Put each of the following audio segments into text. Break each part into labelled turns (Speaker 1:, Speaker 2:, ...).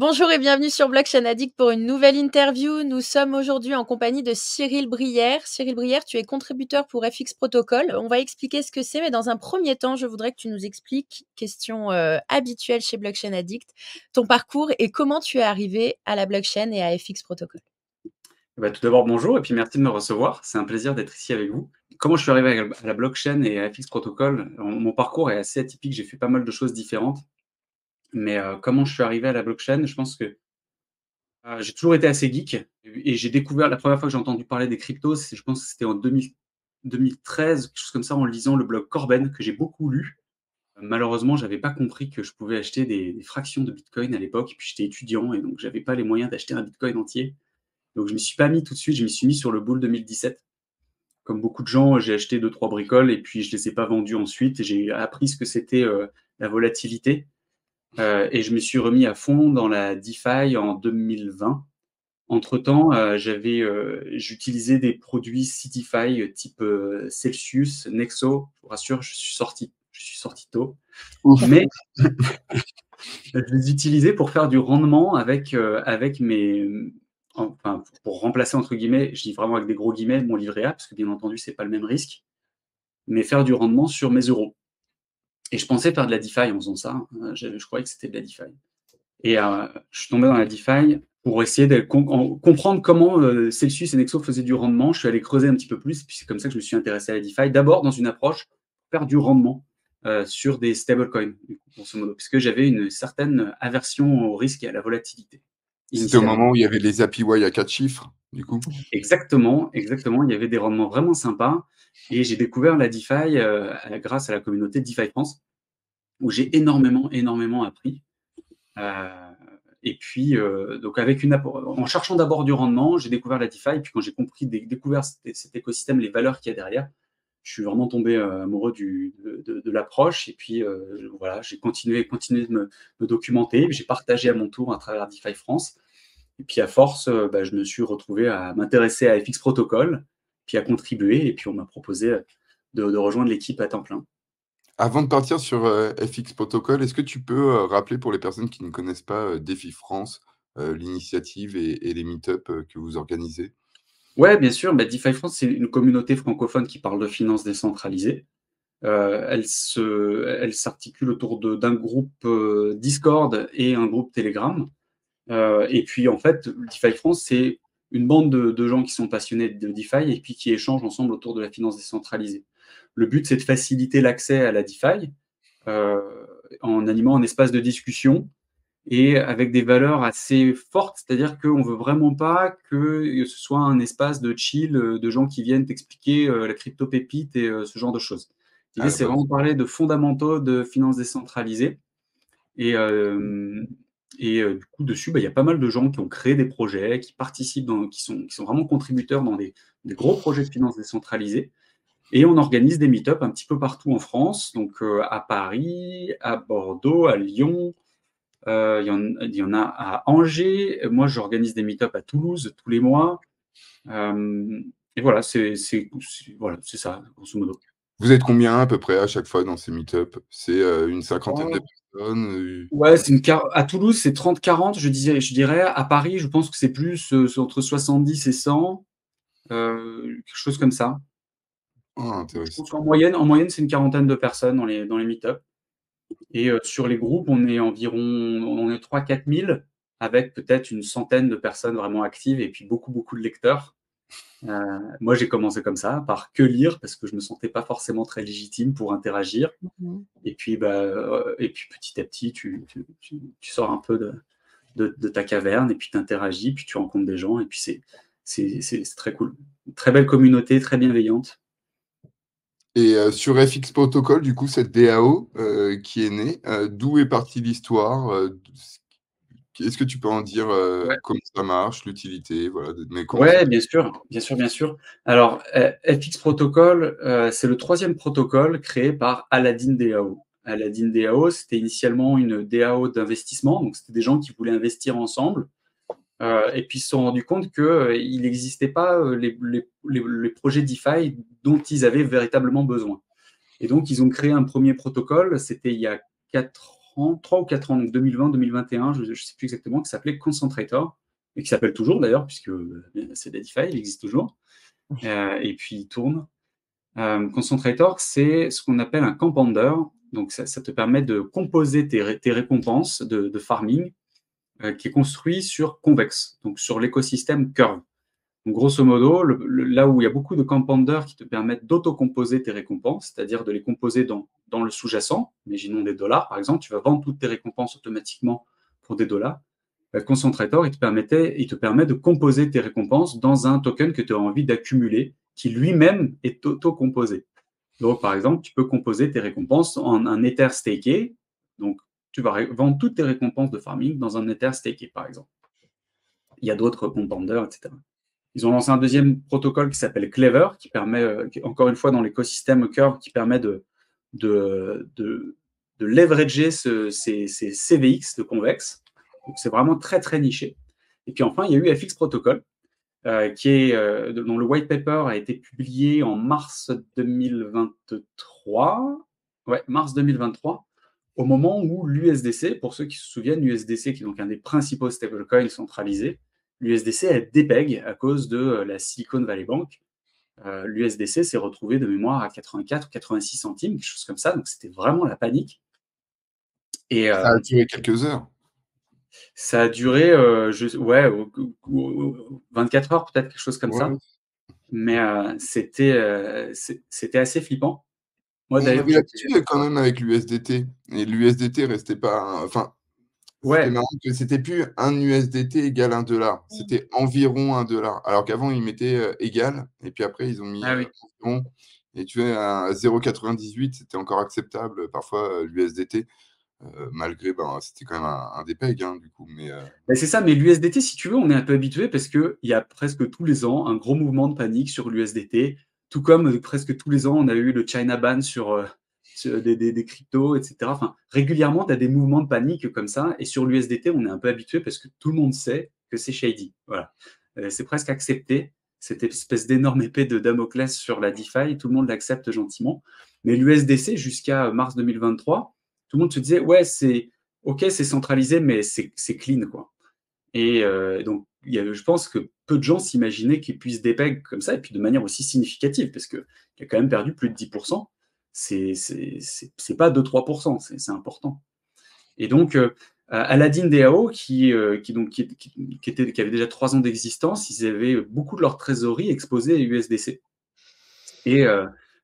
Speaker 1: Bonjour et bienvenue sur Blockchain Addict pour une nouvelle interview. Nous sommes aujourd'hui en compagnie de Cyril Brière. Cyril Brière, tu es contributeur pour FX Protocol. On va expliquer ce que c'est, mais dans un premier temps, je voudrais que tu nous expliques, question habituelle chez Blockchain Addict, ton parcours et comment tu es arrivé à la blockchain et à FX Protocol.
Speaker 2: Tout d'abord, bonjour et puis merci de me recevoir. C'est un plaisir d'être ici avec vous. Comment je suis arrivé à la blockchain et à FX Protocol? Mon parcours est assez atypique, j'ai fait pas mal de choses différentes. Mais comment je suis arrivé à la blockchain? Je pense que j'ai toujours été assez geek et j'ai découvert la première fois que j'ai entendu parler des cryptos, je pense que c'était en 2013, quelque chose comme ça, en lisant le blog Corben, que j'ai beaucoup lu. Malheureusement, j'avais pas compris que je pouvais acheter des fractions de Bitcoin à l'époque, et puis j'étais étudiant et donc j'avais pas les moyens d'acheter un Bitcoin entier. Donc je m'y suis pas mis tout de suite, je m'y suis mis sur le bull 2017. Comme beaucoup de gens, j'ai acheté 2-3 bricoles et puis je les ai pas vendues ensuite. J'ai appris ce que c'était la volatilité et je me suis remis à fond dans la DeFi en 2020. Entre-temps, j'utilisais des produits CeDeFi type Celsius, Nexo. Je vous rassure, je suis sorti tôt.
Speaker 3: Ouf.
Speaker 2: Mais je les utilisais pour faire du rendement avec pour remplacer entre guillemets, je dis vraiment avec des gros guillemets, mon livret A, parce que bien entendu, c'est pas le même risque, mais faire du rendement sur mes euros. Et je pensais faire de la DeFi en faisant ça. Je croyais que c'était de la DeFi. Et je suis tombé dans la DeFi pour essayer de comprendre comment Celsius et Nexo faisaient du rendement. Je suis allé creuser un petit peu plus, et puis c'est comme ça que je me suis intéressé à la DeFi. D'abord dans une approche faire du rendement sur des stablecoins, grosso modo, puisque j'avais une certaine aversion au risque et à la volatilité.
Speaker 3: C'était au moment où il y avait les APY à 4 chiffres, du coup?
Speaker 2: Exactement. Il y avait des rendements vraiment sympas. Et j'ai découvert la DeFi grâce à la communauté DeFi France, où j'ai énormément appris. Et puis, donc en cherchant d'abord du rendement, j'ai découvert la DeFi. Et puis quand j'ai découvert cet écosystème, les valeurs qu'il y a derrière, je suis vraiment tombé amoureux de l'approche. Et puis voilà, j'ai continué de me documenter. J'ai partagé à mon tour à travers DeFi France. Et puis à force, je me suis retrouvé à m'intéresser à FX Protocol, puis à contribuer. Et puis on m'a proposé de rejoindre l'équipe à temps plein.
Speaker 3: Avant de partir sur FX Protocol, est-ce que tu peux rappeler pour les personnes qui ne connaissent pas DeFi France, l'initiative et les meet-up que vous organisez?
Speaker 2: Ouais, bien sûr. DeFi France, c'est une communauté francophone qui parle de finances décentralisées. Elle s'articule autour d'un groupe Discord et un groupe Telegram. Et puis, en fait, DeFi France, c'est une bande de gens qui sont passionnés de DeFi et puis qui échangent ensemble autour de la finance décentralisée. Le but, c'est de faciliter l'accès à la DeFi en animant un espace de discussion et avec des valeurs assez fortes, c'est-à-dire qu'on ne veut vraiment pas que ce soit un espace de chill, de gens qui viennent t'expliquer la crypto-pépite et ce genre de choses. L'idée,
Speaker 3: Ah
Speaker 2: c'est
Speaker 3: bah,
Speaker 2: vraiment de parler de fondamentaux de finances décentralisées. Et, du coup, dessus, il y a pas mal de gens qui ont créé des projets, qui participent, qui sont vraiment contributeurs dans des gros projets de finances décentralisées. Et on organise des meet-up un petit peu partout en France, donc à Paris, à Bordeaux, à Lyon, il y en a à Angers. Moi, j'organise des meet-up à Toulouse tous les mois. Et voilà, voilà, c'est ça, grosso modo.
Speaker 3: vous êtes combien à peu près à chaque fois dans ces meet-up? C'est une cinquantaine de personnes?
Speaker 2: Ouais, à Toulouse, c'est 30-40, je dirais. À Paris, je pense que c'est plus entre 70 et 100, quelque chose comme ça.
Speaker 3: Ah,
Speaker 2: Je
Speaker 3: intéressant.
Speaker 2: pense en moyenne, c'est une quarantaine de personnes dans les meet-up. Et sur les groupes, on est 3-4 000, avec peut-être une centaine de personnes vraiment actives et puis beaucoup de lecteurs. Moi, j'ai commencé comme ça, par que lire, parce que je me sentais pas forcément très légitime pour interagir. Et puis, petit à petit, tu sors un peu de ta caverne et puis tu interagis, puis tu rencontres des gens et puis c'est très cool. Très belle communauté, très bienveillante.
Speaker 3: Et sur FX Protocol, du coup, cette DAO qui est née, d'où est partie l'histoire? Est-ce que tu peux en dire
Speaker 2: Ouais.
Speaker 3: comment ça marche, l'utilité, voilà, mais comment ça.
Speaker 2: Ouais, bien sûr. Alors, FX Protocol, c'est le troisième protocole créé par Aladdin DAO. Aladdin DAO, c'était initialement une DAO d'investissement, donc c'était des gens qui voulaient investir ensemble. Et puis ils se sont rendus compte qu'il n'existait pas les projets DeFi dont ils avaient véritablement besoin. Et donc ils ont créé un premier protocole, c'était il y a ans, 3 ou 4 ans, donc 2020, 2021, je ne sais plus exactement, qui s'appelait Concentrator, et qui s'appelle toujours d'ailleurs, puisque c'est DeFi, il existe toujours, et puis il tourne. Concentrator, c'est ce qu'on appelle un compounder, donc ça te permet de composer tes récompenses de farming, qui est construit sur Convex, donc sur l'écosystème Curve. Donc, grosso modo, là où il y a beaucoup de compounders qui te permettent d'auto-composer tes récompenses, c'est-à-dire de les composer dans le sous-jacent, imaginons des dollars par exemple, tu vas vendre toutes tes récompenses automatiquement pour des dollars. Concentrator, il te permet de composer tes récompenses dans un token que tu as envie d'accumuler, qui lui-même est auto-composé. Donc, par exemple, tu peux composer tes récompenses en un Ether staké. Donc, tu vas vendre toutes tes récompenses de farming dans un Ether staké, par exemple. Il y a d'autres compounders, etc. Ils ont lancé un deuxième protocole qui s'appelle Clever, qui permet, encore une fois, dans l'écosystème Curve, qui permet de leverager ces CVX de Convex. Donc, c'est vraiment très, très niché. Et puis enfin, il y a eu FX Protocol, dont le white paper a été publié en mars 2023. Ouais, mars 2023, au moment où l'USDC, pour ceux qui se souviennent, l'USDC, qui est donc un des principaux stablecoins centralisés, l'USDC a dépeg à cause de la Silicon Valley Bank. L'USDC s'est retrouvé de mémoire à 84 ou 86 centimes, quelque chose comme ça, donc c'était vraiment la panique. Et,
Speaker 3: Ça a duré quelques heures.
Speaker 2: ça a duré 24 heures, peut-être, quelque chose comme ça. Mais c'était assez flippant. Moi,
Speaker 3: On
Speaker 2: d'ailleurs,
Speaker 3: avait l'habitude quand même avec l'USDT. Et l'USDT restait pas. Enfin, c'était marrant que c'était plus un USDT égale $1. C'était environ $1. Alors qu'avant, ils mettaient égal. Et puis après, ils ont mis environ. Et tu vois, à 0,98, c'était encore acceptable parfois l'USDT. Malgré, c'était quand même un dépeg, hein, du coup. Mais
Speaker 2: c'est ça, mais l'USDT, si tu veux, on est un peu habitué parce qu'il y a presque tous les ans un gros mouvement de panique sur l'USDT, tout comme presque tous les ans, on a eu le China ban sur des cryptos, etc. Enfin, régulièrement, tu as des mouvements de panique comme ça, et sur l'USDT, on est un peu habitué parce que tout le monde sait que c'est shady. Voilà. C'est presque accepté, cette espèce d'énorme épée de Damoclès sur la DeFi, tout le monde l'accepte gentiment. Mais l'USDC, jusqu'à mars 2023, tout le monde se disait, ouais, c'est centralisé, mais c'est clean, quoi. Et donc, je pense que peu de gens s'imaginaient qu'ils puissent dépeg comme ça, et puis de manière aussi significative, parce qu'il a quand même perdu plus de 10%. C'est pas 2-3%, c'est important. Et donc, Aladdin DAO, qui avait déjà 3 ans d'existence, ils avaient beaucoup de leur trésorerie exposée à USDC. Et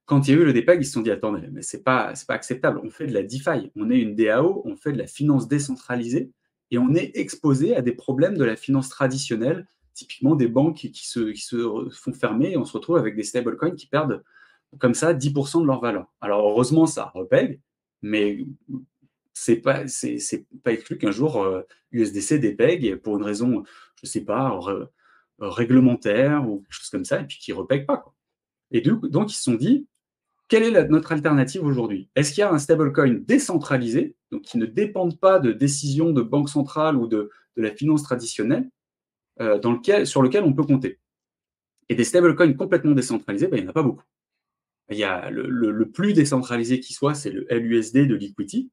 Speaker 2: quand il y a eu le dépeg, ils se sont dit, attendez, mais c'est pas acceptable, on fait de la DeFi, on est une DAO, on fait de la finance décentralisée, et on est exposé à des problèmes de la finance traditionnelle, typiquement des banques qui se font fermer, et on se retrouve avec des stablecoins qui perdent comme ça 10% de leur valeur. Alors heureusement, ça repeg, mais c'est pas exclu qu'un jour USDC dépeg pour une raison, je sais pas, réglementaire ou quelque chose comme ça, et puis qui repeg pas, quoi. Et donc, ils se sont dit, quelle est notre alternative aujourd'hui? Est-ce qu'il y a un stablecoin décentralisé, donc qui ne dépendent pas de décisions de banque centrale ou de la finance traditionnelle, sur lequel on peut compter? Et des stablecoins complètement décentralisés, il n'y en a pas beaucoup. Il y a le plus décentralisé qui soit, c'est le LUSD de Liquity.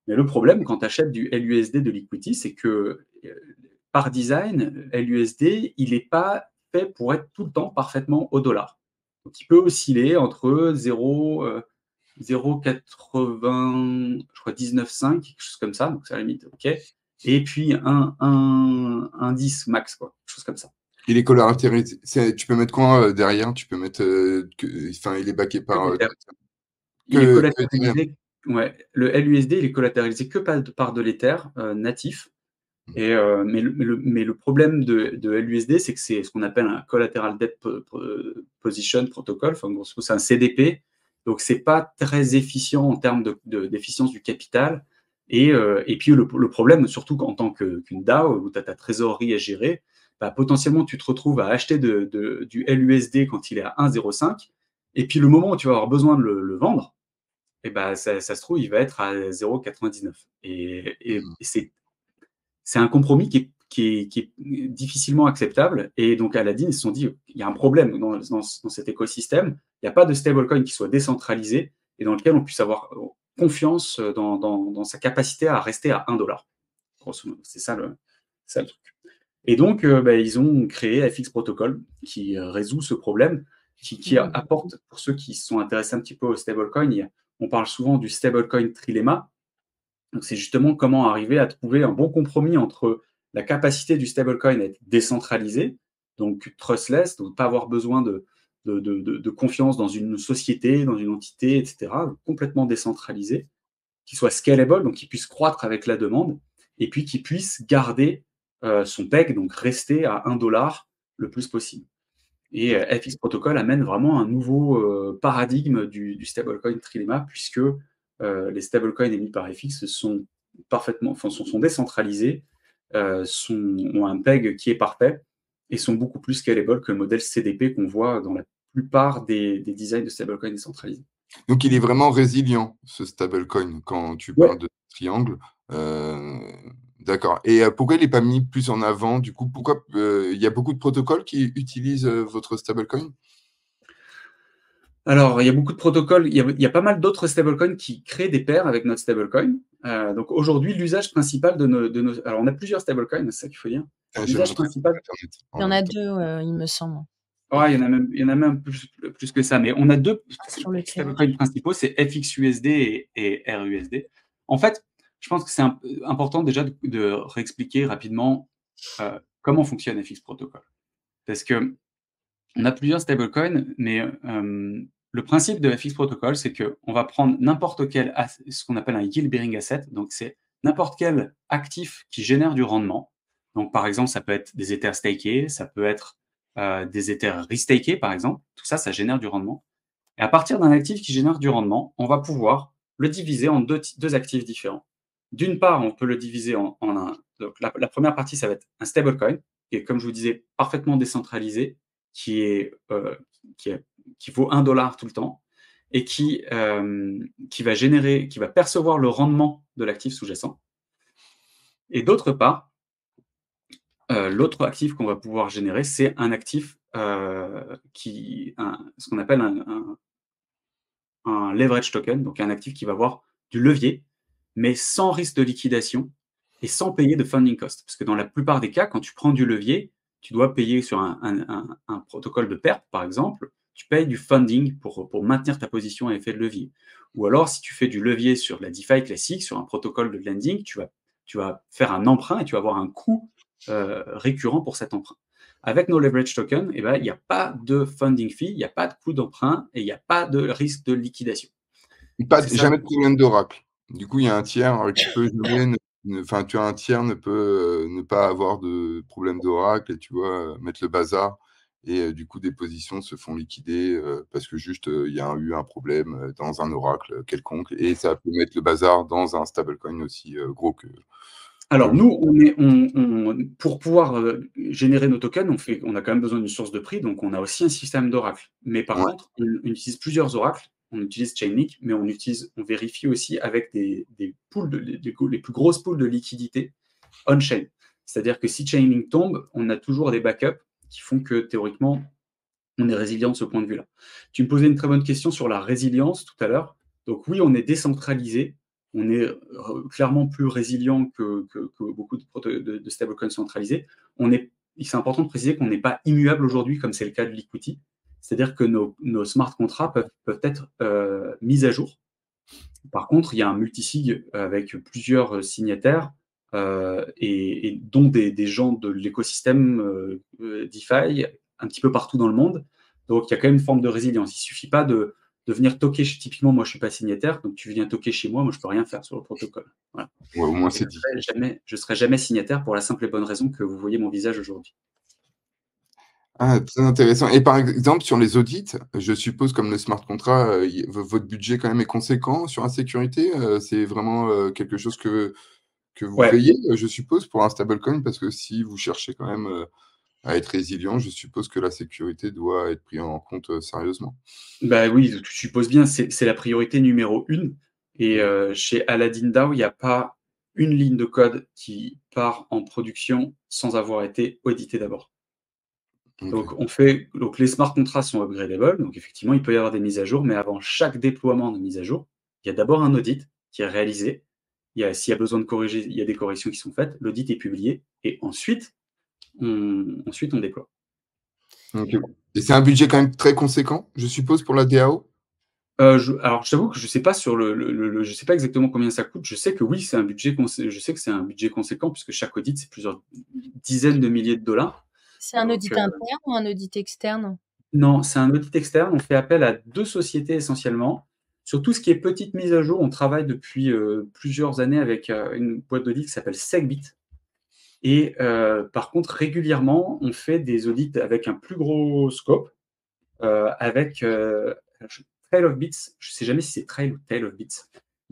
Speaker 2: Mais le problème, quand tu achètes du LUSD de Liquity, c'est que par design, LUSD, il n'est pas fait pour être tout le temps parfaitement au dollar. Donc, il peut osciller entre 0,80, je crois 19,5, quelque chose comme ça, donc c'est à la limite, ok. Et puis un 10 max, quoi, quelque chose comme ça.
Speaker 3: il est collatérisé. Tu peux mettre quoi derrière? Tu peux mettre. Il est backé par.
Speaker 2: Il est collatéralisé. Ouais, le LUSD, il est collatéralisé que par de l'Ether natif. Et, mais le problème de LUSD, c'est que c'est ce qu'on appelle un Collateral Debt Position Protocol. Enfin, c'est un CDP. Donc, c'est pas très efficient en termes d'efficience du capital. Et puis, le problème, surtout en tant qu'une DAO, où tu as ta trésorerie à gérer, potentiellement, tu te retrouves à acheter du LUSD quand il est à 1,05. Et puis, le moment où tu vas avoir besoin de le vendre, et ça se trouve, il va être à 0,99. Et c'est un compromis qui est difficilement acceptable. Et donc, Aladdin, ils se sont dit, il y a un problème dans cet écosystème. Il n'y a pas de stablecoin qui soit décentralisé et dans lequel on puisse avoir confiance dans sa capacité à rester à 1 $. Grosso modo, c'est ça le truc. Et donc, ils ont créé FX Protocol qui résout ce problème, qui apporte, pour ceux qui sont intéressés un petit peu au stablecoin, on parle souvent du stablecoin trilemma. Donc, c'est justement comment arriver à trouver un bon compromis entre la capacité du stablecoin à être décentralisé, donc trustless, donc pas avoir besoin de confiance dans une société, dans une entité, etc., complètement décentralisé, qui soit scalable, donc qui puisse croître avec la demande, et puis qui puisse garder son peg, donc rester à 1 $ le plus possible. Et FX Protocol amène vraiment un nouveau paradigme du stablecoin trilemma, puisque les stablecoins émis par FX sont décentralisés, ont un peg qui est parfait et sont beaucoup plus scalable que le modèle CDP qu'on voit dans la plupart des designs de stablecoins décentralisés.
Speaker 3: Donc il est vraiment résilient, ce stablecoin, quand tu parles de triangle. D'accord. Et pourquoi il n'est pas mis plus en avant? Du coup, pourquoi il y a beaucoup de protocoles qui utilisent votre stablecoin?
Speaker 2: Alors, il y a beaucoup de protocoles. Il y a pas mal d'autres stablecoins qui créent des paires avec notre stablecoin. Donc aujourd'hui, l'usage principal de nos. Alors, on a plusieurs stablecoins, c'est ça qu'il faut dire. L'usage principal.
Speaker 1: Il y en a deux, il me semble.
Speaker 2: Ouais, il y en a même plus que ça. Mais on a deux stablecoins principaux, c'est FXUSD et RUSD. En fait, je pense que c'est important déjà de réexpliquer rapidement comment fonctionne FX Protocol. Parce que on a plusieurs stablecoins, mais le principe de FX Protocol, c'est qu'on va prendre n'importe quel, ce qu'on appelle un yield-bearing asset, donc c'est n'importe quel actif qui génère du rendement. Donc par exemple, ça peut être des Ethers stakés, ça peut être des Ethers restakés, par exemple. Tout ça, ça génère du rendement. Et à partir d'un actif qui génère du rendement, on va pouvoir le diviser en deux actifs différents. D'une part, on peut le diviser en un. Donc la première partie, ça va être un stablecoin, qui est, comme je vous disais, parfaitement décentralisé, qui vaut 1 $ tout le temps, et qui va percevoir le rendement de l'actif sous-jacent. Et d'autre part, l'autre actif qu'on va pouvoir générer, c'est un actif ce qu'on appelle un leverage token, donc un actif qui va avoir du levier, mais sans risque de liquidation et sans payer de funding cost. Parce que dans la plupart des cas, quand tu prends du levier, tu dois payer sur un protocole de perte, par exemple, tu payes du funding pour maintenir ta position à effet de levier. Ou alors, si tu fais du levier sur la DeFi classique, sur un protocole de lending, tu vas faire un emprunt et tu vas avoir un coût récurrent pour cet emprunt. Avec nos leverage tokens, il n'y a pas de funding fee, il n'y a pas de coût d'emprunt et il n'y a pas de risque de liquidation.
Speaker 3: Jamais de problème d'oracle. Du coup, il y a un tiers qui peut jouer. Enfin, tu as un tiers ne peut ne pas avoir de problème d'oracle et tu vois mettre le bazar. Et du coup, des positions se font liquider parce que juste il y a eu un problème dans un oracle quelconque. Et ça peut mettre le bazar dans un stablecoin aussi gros que.
Speaker 2: Alors, nous, pour pouvoir générer nos tokens, on a quand même besoin d'une source de prix, donc on a aussi un système d'oracle. Mais par contre, on utilise plusieurs oracles. On utilise Chainlink, mais on vérifie aussi avec des pools les plus grosses pools de liquidité on-chain. C'est-à-dire que si Chainlink tombe, on a toujours des backups qui font que théoriquement, on est résilient de ce point de vue-là. Tu me posais une très bonne question sur la résilience tout à l'heure. Donc oui, on est décentralisé. On est clairement plus résilient que beaucoup de stablecoins centralisés. C'est important de préciser qu'on n'est pas immuable aujourd'hui, comme c'est le cas de Liquity. C'est-à-dire que nos smart contracts peuvent être mis à jour. Par contre, il y a un multisig avec plusieurs signataires et dont des gens de l'écosystème DeFi un petit peu partout dans le monde. Donc, il y a quand même une forme de résilience. Il ne suffit pas de venir toquer. Typiquement, moi, je ne suis pas signataire, donc tu viens toquer chez moi, je ne peux rien faire sur le protocole. Voilà.
Speaker 3: Ouais, au moins, c'est dit.
Speaker 2: Je ne serai jamais signataire pour la simple et bonne raison que vous voyez mon visage aujourd'hui.
Speaker 3: Ah, très intéressant. Et par exemple, sur les audits, je suppose, comme le smart contract, votre budget quand même est conséquent sur la sécurité. C'est vraiment quelque chose que vous payez, je suppose, pour un stablecoin, parce que si vous cherchez quand même à être résilient, je suppose que la sécurité doit être prise en compte sérieusement.
Speaker 2: Bah oui, tu supposes bien, c'est la priorité numéro 1. Et chez Aladdin DAO, il n'y a pas une ligne de code qui part en production sans avoir été audité d'abord. Okay. Donc les smart contracts sont upgradable, donc effectivement, il peut y avoir des mises à jour, mais avant chaque déploiement de mise à jour, Il y a d'abord un audit qui est réalisé. S'il y a besoin de corriger, il y a des corrections qui sont faites. L'audit est publié et ensuite on déploie.
Speaker 3: OK. Et c'est un budget quand même très conséquent, je suppose, pour la DAO?
Speaker 2: Alors, je t'avoue que je sais pas je sais pas exactement combien ça coûte. Je sais que oui, c'est un budget conséquent puisque chaque audit, c'est plusieurs dizaines de milliers de dollars.
Speaker 1: C'est un audit interne ou un audit externe?
Speaker 2: Non, c'est un audit externe. On fait appel à 2 sociétés essentiellement. Sur tout ce qui est petite mise à jour, on travaille depuis, plusieurs années avec, une boîte d'audit qui s'appelle SecBit et par contre régulièrement, on fait des audits avec un plus gros scope, avec, Trail of Bits. Je ne sais jamais si c'est Trail ou Tail of Bits,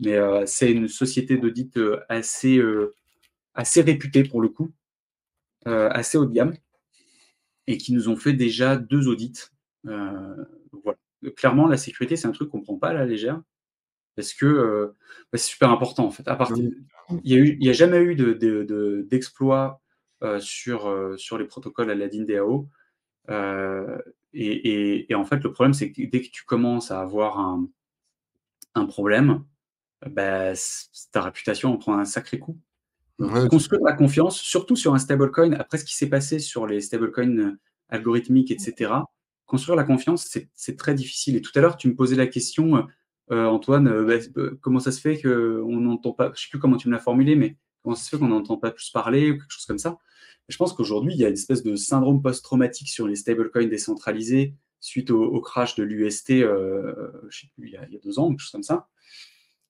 Speaker 2: mais c'est une société d'audit, assez réputée pour le coup, assez haut de gamme et qui nous ont fait déjà 2 audits. Voilà. Clairement, la sécurité, c'est un truc qu'on prend pas à la légère parce que, c'est super important en fait. Il y a jamais eu d'exploit, sur les protocoles Aladdin DAO. Et en fait, le problème, c'est que dès que tu commences à avoir un problème, bah, ta réputation en prend un sacré coup. Donc,
Speaker 3: Ouais,
Speaker 2: construire la confiance, surtout sur un stablecoin, après ce qui s'est passé sur les stablecoins algorithmiques, etc., construire la confiance, c'est très difficile. Et tout à l'heure, tu me posais la question, Antoine, comment ça se fait qu'on n'entend pas, je ne sais plus comment tu me l'as formulé, mais comment ça se fait qu'on n'entend pas plus parler ou quelque chose comme ça. Je pense qu'aujourd'hui, il y a une espèce de syndrome post-traumatique sur les stablecoins décentralisés suite au crash de l'UST, je sais plus, il y a 2 ans, quelque chose comme ça,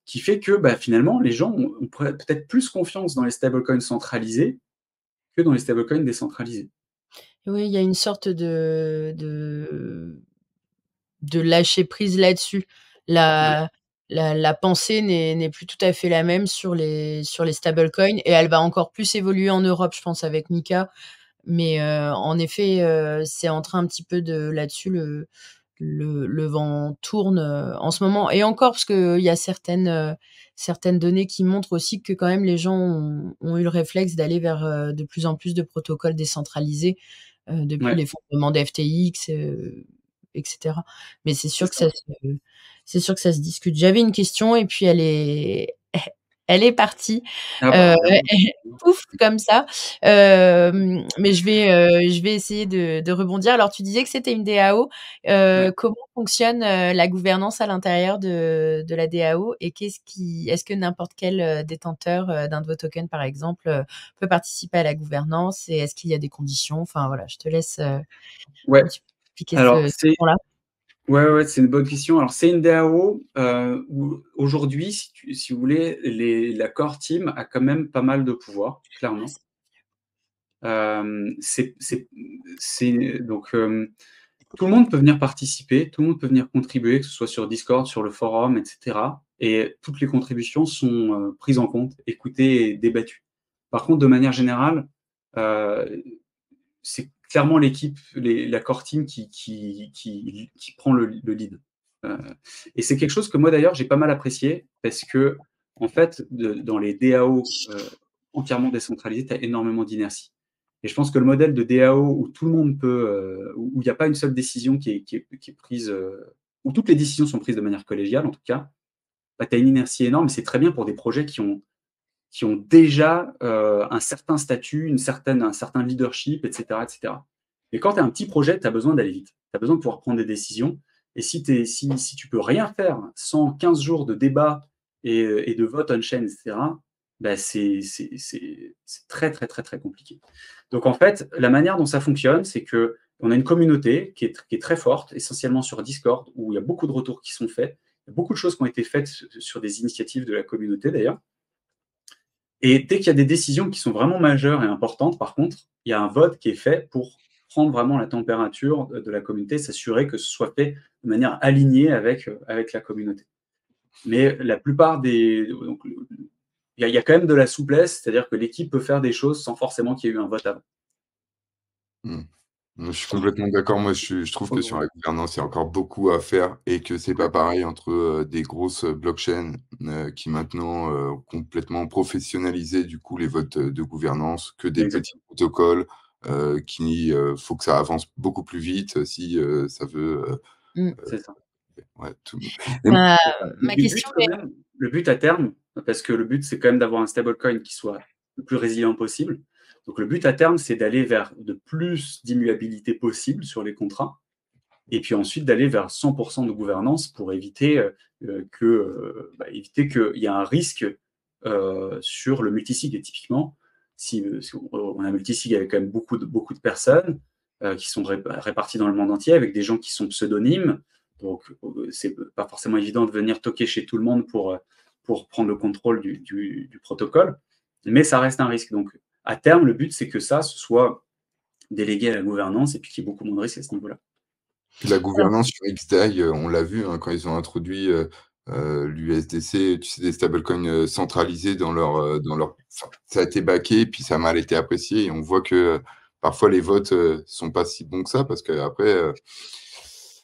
Speaker 2: qui fait que finalement, les gens ont peut-être plus confiance dans les stablecoins centralisés que dans les stablecoins décentralisés.
Speaker 1: Oui, il y a une sorte de lâcher prise là-dessus. La pensée n'est plus tout à fait la même sur les stablecoins et elle va encore plus évoluer en Europe, je pense, avec Mika. Mais en effet, c'est en train un petit peu de là-dessus, le vent tourne en ce moment. Et encore, parce qu'il y a certaines données qui montrent aussi que quand même les gens ont eu le réflexe d'aller vers de plus en plus de protocoles décentralisés depuis
Speaker 2: Ouais,
Speaker 1: l'effondrement des FTX, etc. Mais c'est
Speaker 2: c'est
Speaker 1: sûr que
Speaker 2: ça.
Speaker 1: c'est sûr que ça se discute. J'avais une question et puis elle est partie.
Speaker 2: Ah
Speaker 1: Heu,
Speaker 2: bien.
Speaker 1: pouf, comme ça. Mais je vais essayer de rebondir. Alors tu disais que c'était une DAO.
Speaker 2: Ouais.
Speaker 1: Comment fonctionne, la gouvernance à l'intérieur de la DAO et est-ce que n'importe quel, détenteur, d'un de vos tokens, par exemple, peut participer à la gouvernance et est-ce qu'il y a des conditions? Enfin voilà, je te laisse,
Speaker 2: Ouais,
Speaker 1: un petit peu expliquer
Speaker 2: alors
Speaker 1: ce point-là.
Speaker 2: ouais, c'est une bonne question. Alors c'est une DAO, où aujourd'hui, si vous voulez, la core team a quand même pas mal de pouvoir, clairement. C'est donc, tout le monde peut venir participer, tout le monde peut venir contribuer, que ce soit sur Discord, sur le forum, et cetera, et toutes les contributions sont, prises en compte, écoutées et débattues. Par contre, de manière générale, heu, c'est clairement la core team qui prend le lead. Heu et c'est quelque chose que moi d'ailleurs j'ai pas mal apprécié parce qu'en fait, dans les DAO, entièrement décentralisées, tu as énormément d'inertie. Et je pense que le modèle de DAO où tout le monde peut, où il y a pas une seule décision qui est prise, où toutes les décisions sont prises de manière collégiale en tout cas, tu as une inertie énorme et c'est très bien pour des projets qui ont déjà, un certain statut, un certain leadership, et cetera, et cetera. Mais quand tu as un petit projet, tu as besoin d'aller vite. Tu as besoin de pouvoir prendre des décisions et si tu peux rien faire sans 15 jours de débat et de vote on-chain, et cetera, c'est très, très, très, très compliqué. Donc en fait, la manière dont ça fonctionne, c'est qu'on a une communauté qui est très forte, essentiellement sur Discord, où il y a beaucoup de retours qui sont faits. Il y a beaucoup de choses qui ont été faites sur des initiatives de la communauté d'ailleurs. Et dès qu'il y a des décisions qui sont vraiment majeures et importantes, par contre, il y a un vote qui est fait pour prendre vraiment la température de la communauté, s'assurer que ce soit fait de manière alignée avec la communauté. Mais la plupart donc, il y a quand même de la souplesse, c'est-à-dire que l'équipe peut faire des choses sans forcément qu'il y ait eu un vote avant.
Speaker 3: Mmh. Je suis complètement d'accord. Moi, je trouve que sur la gouvernance, il y a encore beaucoup à faire et que c'est pas pareil entre, des grosses, blockchains, qui maintenant, ont complètement professionnalisé du coup les votes, de gouvernance, que des petits
Speaker 2: Exactement.
Speaker 3: protocoles, faut que ça avance beaucoup plus vite, si, ça veut,
Speaker 1: Mmh.
Speaker 2: C'est ça.
Speaker 3: Ouais,
Speaker 1: Ma
Speaker 2: Le but,
Speaker 1: question
Speaker 2: quand même, le but à terme, parce que le but, c'est quand même d'avoir un stablecoin qui soit le plus résilient possible. Donc, le but à terme, c'est d'aller vers de plus d'immuabilité possible sur les contrats. Et puis ensuite, d'aller vers 100% de gouvernance pour éviter éviter qu'il y ait un risque sur le multisig. Et typiquement, si on a un multisig avec quand même beaucoup de personnes qui sont réparties dans le monde entier, avec des gens qui sont pseudonymes, donc c'est pas forcément évident de venir toquer chez tout le monde pour prendre le contrôle du protocole, mais ça reste un risque. Donc à terme, le but, c'est que ça, ce soit délégué à la gouvernance et puis qu'il y ait beaucoup moins de risques à ce niveau-là.
Speaker 3: Puis la gouvernance sur XDAI, on l'a vu, hein, quand ils ont introduit, l'USDC, tu sais, des stablecoins, centralisés dans leur enfin, ça a été backé, puis ça a mal été apprécié et on voit que, parfois les votes, sont pas si bons que ça parce qu'après,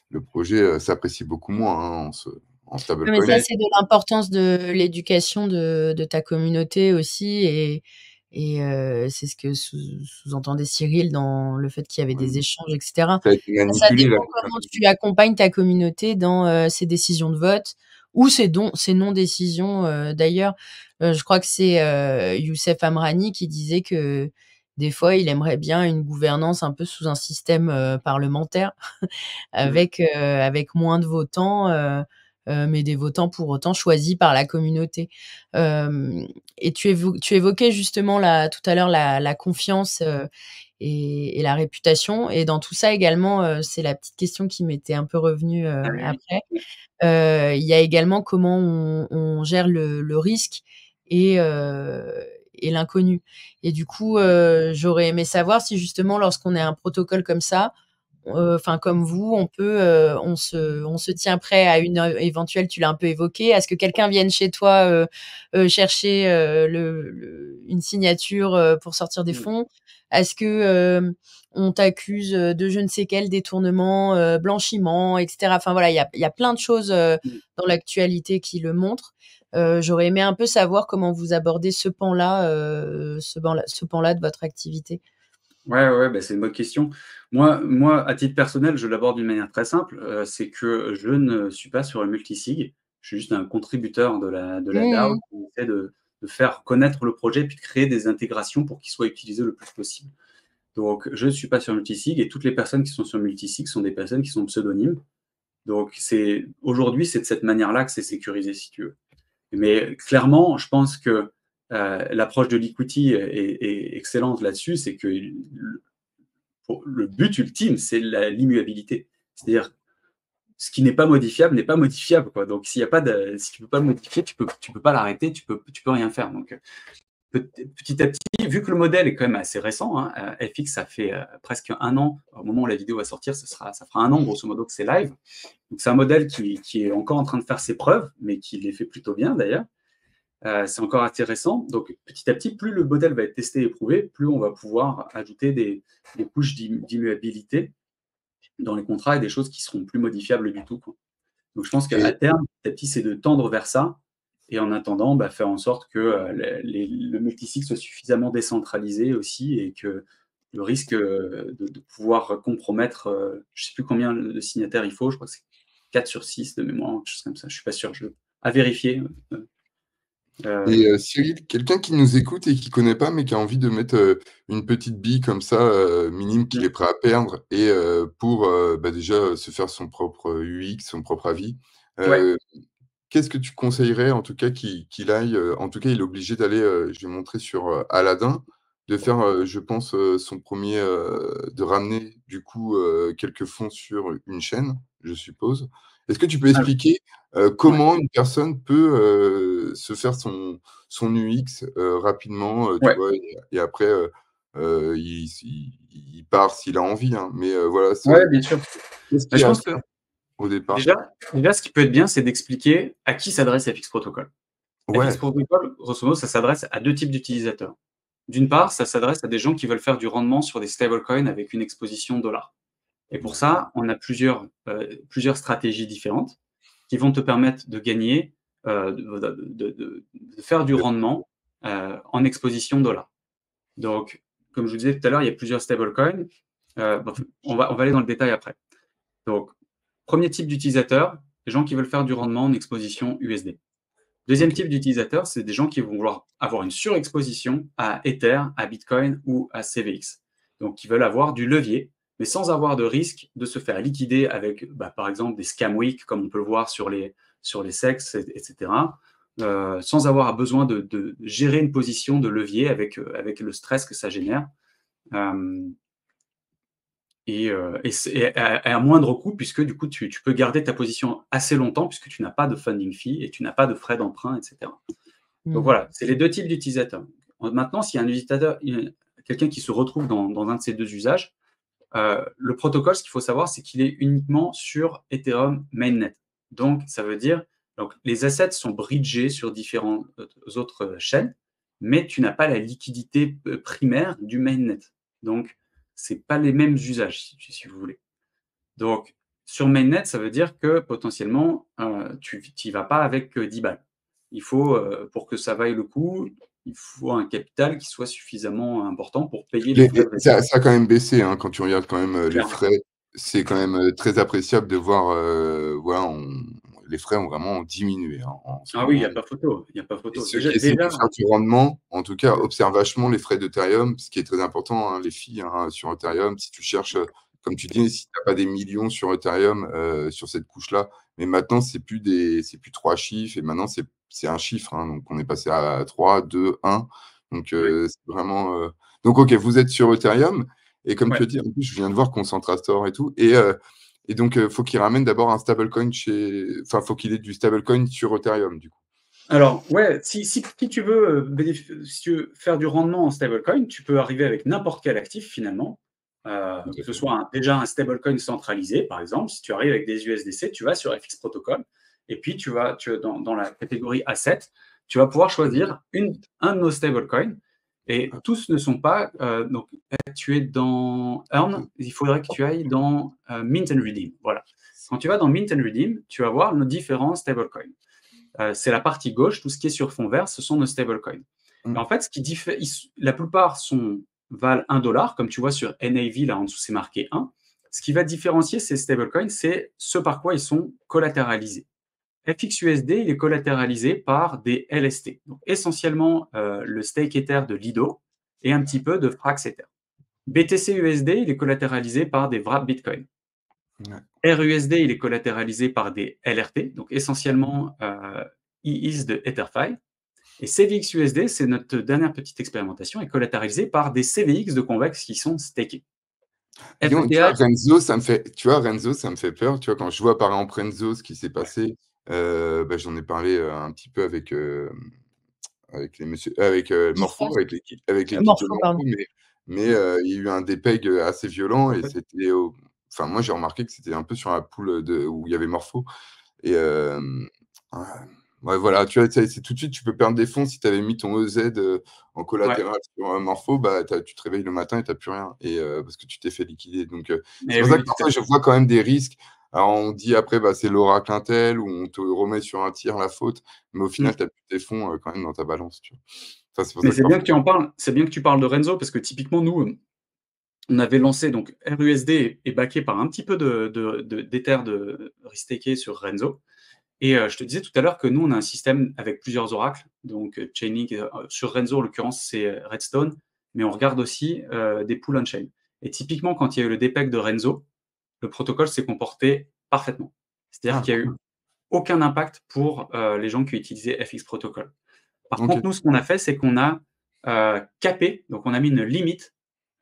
Speaker 3: le projet, s'apprécie beaucoup moins, hein, en
Speaker 1: Mais
Speaker 3: stablecoin.
Speaker 1: ça, c'est de l'importance de l'éducation de ta communauté aussi c'est ce que sous-entendait Cyril dans le fait qu'il y avait des échanges, etc.
Speaker 3: Ça a été
Speaker 1: Ça
Speaker 3: manipulé là.
Speaker 1: dépend comment tu accompagnes ta communauté dans ses décisions de vote ou ses non-décisions. D'ailleurs, je crois que c'est Youssef Amrani qui disait que des fois, il aimerait bien une gouvernance un peu sous un système parlementaire avec moins de votants, mais des votants pour autant choisis par la communauté. Et tu évoquais justement tout à l'heure la confiance et la réputation. Et dans tout ça également, c'est la petite question qui m'était un peu revenue après. Il y a également comment on gère le risque et, et l'inconnu. Et du coup, j'aurais aimé savoir si justement, lorsqu'on est un protocole comme ça, enfin comme vous, on se tient prêt à une éventuelle, tu l'as un peu évoqué, à ce que quelqu'un vienne chez toi chercher une signature pour sortir des fonds. Est-ce que on t'accuse de je ne sais quel détournement, blanchiment, etc. Enfin voilà, il y a plein de choses dans l'actualité qui le montrent. J'aurais aimé un peu savoir comment vous abordez ce pan-là de votre activité.
Speaker 2: Ouais, bah, c'est une bonne question. Moi, à titre personnel, je l'aborde d'une manière très simple, c'est que je ne suis pas sur un multisig. Je suis juste un contributeur de la DAO
Speaker 1: Mmh.
Speaker 2: qui essaie de faire connaître le projet, puis de créer des intégrations pour qu'il soit utilisé le plus possible. Donc je ne suis pas sur multisig et toutes les personnes qui sont sur multisig sont des personnes qui sont pseudonymes. Donc aujourd'hui, c'est de cette manière-là que c'est sécurisé, si tu veux. Mais clairement, je pense que l'approche de l'equity est excellente là-dessus, c'est que le but ultime, c'est l'immuabilité. C'est-à-dire, ce qui n'est pas modifiable n'est pas modifiable, quoi. Donc, si tu peux pas le modifier, tu peux pas l'arrêter, tu peux rien faire. Donc, petit à petit, vu que le modèle est quand même assez récent, hein, FX, ça fait presque 1 an. Au moment où la vidéo va sortir, ça fera 1 an, grosso modo, que c'est live. Donc, c'est un modèle qui est encore en train de faire ses preuves, mais qui les fait plutôt bien, d'ailleurs. C'est encore intéressant. Donc, petit à petit, plus le modèle va être testé et éprouvé, plus on va pouvoir ajouter des couches d'immuabilité dans les contrats et des choses qui seront plus modifiables du tout, quoi. Donc, je pense qu'à
Speaker 3: Et
Speaker 2: terme, petit à petit, c'est de tendre vers ça. Et en attendant, faire en sorte que le multisig soit suffisamment décentralisé aussi et que le risque de pouvoir compromettre, je ne sais plus combien de signataires il faut, je crois que c'est 4 sur 6 de mémoire, quelque chose comme ça. Je ne suis pas sûr. À vérifier.
Speaker 3: Cyril, quelqu'un qui nous écoute et qui connaît pas, mais qui a envie de mettre, une petite bille comme ça, minime qu'il est prêt à perdre et pour, déjà, se faire son propre UX, son propre avis.
Speaker 2: Ouais.
Speaker 3: Qu'est-ce que tu conseillerais en tout cas qu'il aille, en tout cas il est obligé d'aller, je vais montrer sur, Aladdin, de faire, je pense, son premier de ramener du coup, quelques fonds sur une chaîne, je suppose. Est-ce que tu peux
Speaker 2: Alors,
Speaker 3: expliquer,
Speaker 2: ouais.
Speaker 3: comment une personne peut, se faire son UX, rapidement, tu
Speaker 2: Ouais.
Speaker 3: vois? Et après, il part s'il a envie, hein, mais voilà,
Speaker 2: Ouais, bien sûr.
Speaker 3: qu'est-ce
Speaker 2: Bah,
Speaker 3: qu'il y
Speaker 2: je
Speaker 3: a à
Speaker 2: pense que
Speaker 3: faire au départ?
Speaker 2: déjà, ce qui peut être bien, c'est d'expliquer à qui s'adresse FX Protocol. FX
Speaker 3: Ouais,
Speaker 2: Protocol, grosso modo, ça s'adresse à 2 types d'utilisateurs. D'une part, ça s'adresse à des gens qui veulent faire du rendement sur des stablecoins avec une exposition dollar. Et pour ça, on a plusieurs stratégies différentes qui vont te permettre de gagner, de faire du rendement en exposition dollar. Donc, comme je vous disais tout à l'heure, il y a plusieurs stablecoins. On va aller dans le détail après. Donc, premier type d'utilisateur, les gens qui veulent faire du rendement en exposition USD. Deuxième type d'utilisateur, c'est des gens qui vont vouloir avoir une surexposition à Ether, à Bitcoin ou à CVX. Donc, qui veulent avoir du levier, mais sans avoir de risque de se faire liquider avec, par exemple, des scam week, comme on peut le voir sur les SEX, etc. Sans avoir besoin de gérer une position de levier avec le stress que ça génère. Et à moindre coût, puisque du coup, tu peux garder ta position assez longtemps, puisque tu n'as pas de funding fee et tu n'as pas de frais d'emprunt, etc. Donc voilà, c'est les deux types d'utilisateurs. Maintenant, s'il y a un utilisateur, quelqu'un qui se retrouve dans un de ces deux usages, le protocole, ce qu'il faut savoir, c'est qu'il est uniquement sur Ethereum Mainnet. Donc, ça veut dire donc les assets sont bridgés sur différentes autres chaînes, mais tu n'as pas la liquidité primaire du mainnet. Donc, c'est pas les mêmes usages, si vous voulez. Donc, sur mainnet, ça veut dire que potentiellement, tu n'y vas pas avec 10 balles. Il faut, pour que ça vaille le coup, il faut un capital qui soit suffisamment important pour payer les frais de
Speaker 3: Ça a quand même baissé, hein, quand tu regardes quand même les
Speaker 2: Clairement.
Speaker 3: frais. C'est quand même très appréciable de voir, voilà, les frais ont vraiment diminué en ce
Speaker 2: Ah oui, il n'y
Speaker 3: moment.
Speaker 2: a pas photo. Il n'y a pas
Speaker 3: Et
Speaker 2: photo.
Speaker 3: ceux qui essaient de faire du rendement, en tout cas, observent vachement les frais d'Ethereum, ce qui est très important, hein, les filles sur Ethereum. Si tu cherches, comme tu dis, si tu n'as pas des millions sur Ethereum, sur cette couche-là, mais maintenant, c'est plus 3 chiffres, et maintenant, c'est un chiffre. Hein, donc, on est passé à 3, 2, 1. Donc,
Speaker 2: Oui.
Speaker 3: c'est vraiment. Donc, OK, vous êtes sur Ethereum, et comme tu
Speaker 2: Ouais.
Speaker 3: as dit, en plus, je viens de voir Concentrator et tout, et donc, faut qu'il ramène d'abord un stablecoin Enfin, faut qu'il ait du stablecoin sur Ethereum, du coup.
Speaker 2: Alors, ouais, si tu veux si tu veux faire du rendement en stablecoin, tu peux arriver avec n'importe quel actif finalement, que ce soit déjà un stablecoin centralisé, par exemple. Si tu arrives avec des USDC, tu vas sur FX Protocol et puis tu vas dans la catégorie Asset, tu vas pouvoir choisir un de nos stablecoins et tous ne sont pas. Donc, tu es dans Earn, il faudrait que tu ailles dans Mint and Redeem. Voilà. Quand tu vas dans Mint and Redeem, tu vas voir nos différents stablecoins. C'est la partie gauche, tout ce qui est sur fond vert, ce sont nos stablecoins. Et en fait, ce qui diffère, la plupart valent 1 dollar, comme tu vois sur NAV, là en dessous c'est marqué 1. Ce qui va différencier ces stablecoins, c'est ce par quoi ils sont collatéralisés. FXUSD, il est collatéralisé par des LST, donc essentiellement le stake Ether de Lido et un petit peu de Frax Ether. BTC-USD, il est collatéralisé par des wrapped Bitcoin. RUSD, il est collatéralisé par des LRT, donc essentiellement EIS de EtherFi. Et CVX-USD, c'est notre dernière petite expérimentation, est collatéralisé par des CVX de Convex qui sont stakés.
Speaker 3: Tu vois, Renzo, ça me fait peur. Tu vois, quand je vois par exemple Renzo, ce qui s'est passé, j'en ai parlé un petit peu avec Morpho, avec l'équipe de
Speaker 1: Morpho,
Speaker 3: Morpho,
Speaker 1: pardon.
Speaker 3: mais il y a eu un dépeg assez violent et c'était enfin moi j'ai remarqué que c'était un peu sur la pool où il y avait Morpho et ouais, voilà, tu vois, c'est tout de suite tu peux perdre des fonds si tu avais mis ton EZ en collatéral sur Morpho, tu te réveilles le matin et tu as plus rien et parce que tu t'es fait liquider. Donc c'est pour ça que parfois je vois quand même des risques. Alors on dit après c'est l'oracle Intel où on te remet sur un tiers la faute, mais au final tu as plus tes fonds quand même dans ta balance, tu vois. Enfin,
Speaker 2: Mais c'est bien que tu en parles, c'est bien que tu parles de Renzo parce que typiquement nous on avait lancé donc RUSD est backé par un petit peu d'Ether de restaké sur Renzo. Et je te disais tout à l'heure que nous, on a un système avec plusieurs oracles. Donc, Chainlink, sur Renzo, en l'occurrence, c'est Redstone. Mais on regarde aussi des pools on-chain. Et typiquement, quand il y a eu le dépeg de Renzo, le protocole s'est comporté parfaitement. C'est-à-dire qu'il n'y a eu aucun impact pour les gens qui utilisaient FX Protocol. Par contre, nous, ce qu'on a fait, c'est qu'on a capé, donc on a mis une limite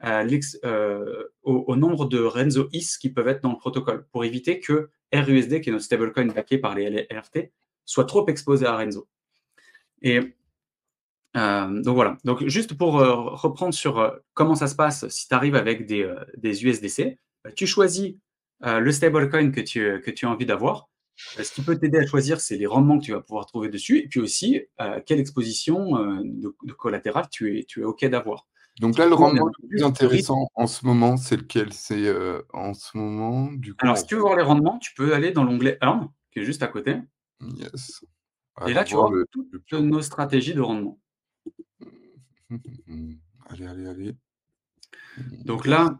Speaker 2: au nombre de Renzo IS qui peuvent être dans le protocole pour éviter que RUSD, qui est notre stablecoin backé par les LRT, soit trop exposé à Renzo. Et donc voilà. Donc juste pour reprendre sur comment ça se passe si tu arrives avec des USDC, tu choisis le stablecoin que tu as envie d'avoir. Ce qui peut t'aider à choisir, c'est les rendements que tu vas pouvoir trouver dessus, et puis aussi quelle exposition de collatéral tu es OK d'avoir.
Speaker 3: Donc là, le rendement le plus intéressant en ce moment, c'est lequel? C'est en ce moment, du coup.
Speaker 2: Alors, si tu veux voir les rendements, tu peux aller dans l'onglet Earn, qui est juste à côté.
Speaker 3: Yes.
Speaker 2: Et là, tu vois toutes nos stratégies de rendement.
Speaker 3: Allez.
Speaker 2: Donc là,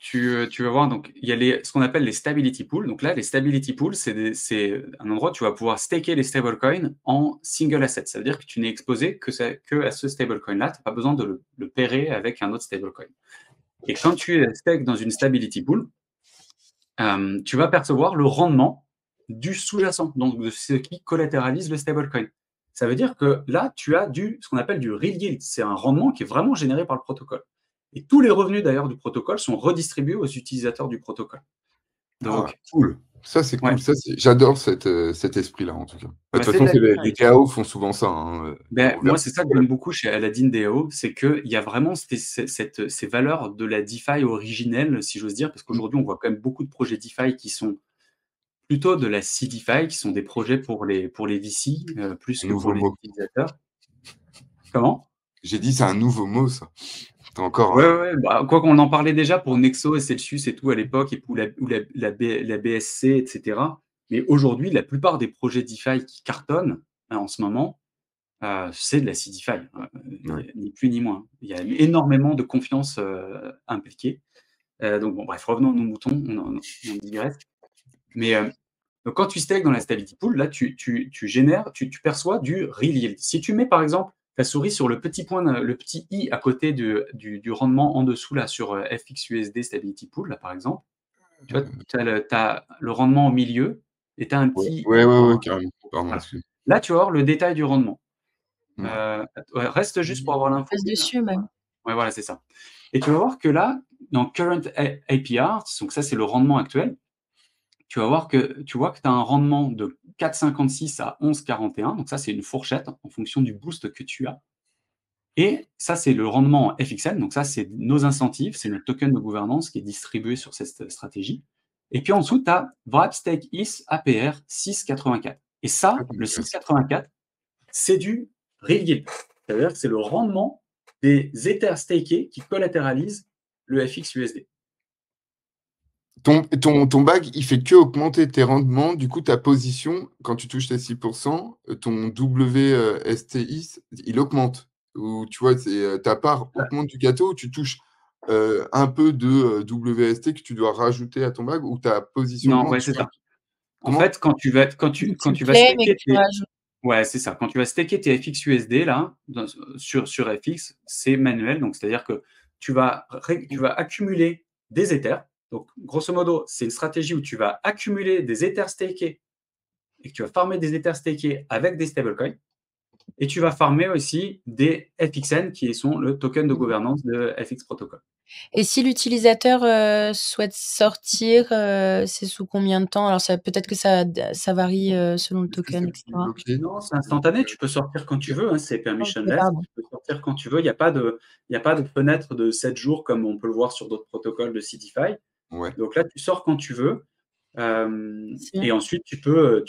Speaker 2: tu vas voir, donc il y a ce qu'on appelle les stability pools. Donc là, les stability pools, c'est un endroit où tu vas pouvoir staker les stablecoins en single asset. Ça veut dire que tu n'es exposé que à ce stablecoin-là. Tu n'as pas besoin de le pairer avec un autre stablecoin. Et quand tu stakes dans une stability pool, tu vas percevoir le rendement du sous-jacent, donc de ce qui collatéralise le stablecoin. Ça veut dire que là, tu as ce qu'on appelle du real yield. C'est un rendement qui est vraiment généré par le protocole. Et tous les revenus d'ailleurs du protocole sont redistribués aux utilisateurs du protocole.
Speaker 3: Donc, cool. Ça, c'est cool.
Speaker 2: Ouais.
Speaker 3: J'adore cet esprit-là, en tout cas. De toute façon, les DAO font souvent ça. Hein,
Speaker 2: moi, c'est ça que j'aime beaucoup chez Aladdin DAO, c'est qu'il y a vraiment ces valeurs de la DeFi originelle, si j'ose dire, parce qu'aujourd'hui, on voit quand même beaucoup de projets DeFi qui sont plutôt de la CDFI, qui sont des projets pour les VC, plus que pour les utilisateurs. Comment?
Speaker 3: J'ai dit, c'est un nouveau mot, ça. Encore.
Speaker 2: Ouais, quoi qu'on en parlait déjà pour Nexo et Celsius et tout à l'époque, ou la BSC, etc. Mais aujourd'hui, la plupart des projets DeFi qui cartonnent en ce moment, c'est de la CDFI, ni plus ni moins. Il y a énormément de confiance impliquée. Donc, bon, bref, revenons à nos moutons, on digresse. Mais donc, quand tu stakes dans la stability pool, là, tu perçois du real yield. Si tu mets, par exemple, ta souris sur le petit i à côté du rendement en dessous, là, sur FXUSD Stability Pool, là, par exemple, tu vois, tu as le rendement au milieu et tu as un petit...
Speaker 3: Ouais, carrément. Pardon,
Speaker 2: là, tu vas voir le détail du rendement. Reste juste pour avoir l'info.
Speaker 1: Reste dessus, même.
Speaker 2: Ouais, voilà, c'est ça. Et tu vas voir que là, dans Current APR, donc ça, c'est le rendement actuel, tu vois que tu as un rendement de 4,56 à 11,41. Donc ça, c'est une fourchette en fonction du boost que tu as. Et ça, c'est le rendement FXN. Donc ça, c'est nos incentives, c'est notre token de gouvernance qui est distribué sur cette stratégie. Et puis en dessous, tu as Wrap Stake ETH APR 6,84. Et ça, le 6,84, c'est du real yield. C'est-à-dire que c'est le rendement des Ethers stakés qui collatéralisent le FXUSD.
Speaker 3: Ton bag, il fait que augmenter tes rendements. Du coup, ta position, quand tu touches tes 6%, ton WSTI, il augmente. Ou tu vois, ta part augmente du gâteau, ou tu touches un peu de WST que tu dois rajouter à ton bag, ou ta position.
Speaker 2: Non, ouais, c'est ça. En fait, quand tu vas staker c'est ça. Quand tu vas staker tes FXUSD là, sur FX, c'est manuel. Donc, c'est-à-dire que tu vas accumuler des Ethers. Donc, grosso modo, c'est une stratégie où tu vas accumuler des Ethers stakés et que tu vas farmer des Ethers stakés avec des stablecoins. Et tu vas farmer aussi des FXN qui sont le token de gouvernance de FX Protocol.
Speaker 1: Et si l'utilisateur souhaite sortir, c'est sous combien de temps? Alors, peut-être que ça varie selon le token, etc.
Speaker 2: Non, c'est instantané. Tu peux sortir quand tu veux. Hein, c'est permissionless. Tu peux sortir quand tu veux. Il n'y a pas de fenêtre de 7 jours comme on peut le voir sur d'autres protocoles de CDFI.
Speaker 3: Ouais.
Speaker 2: Donc là, tu sors quand tu veux. Et ensuite, tu peux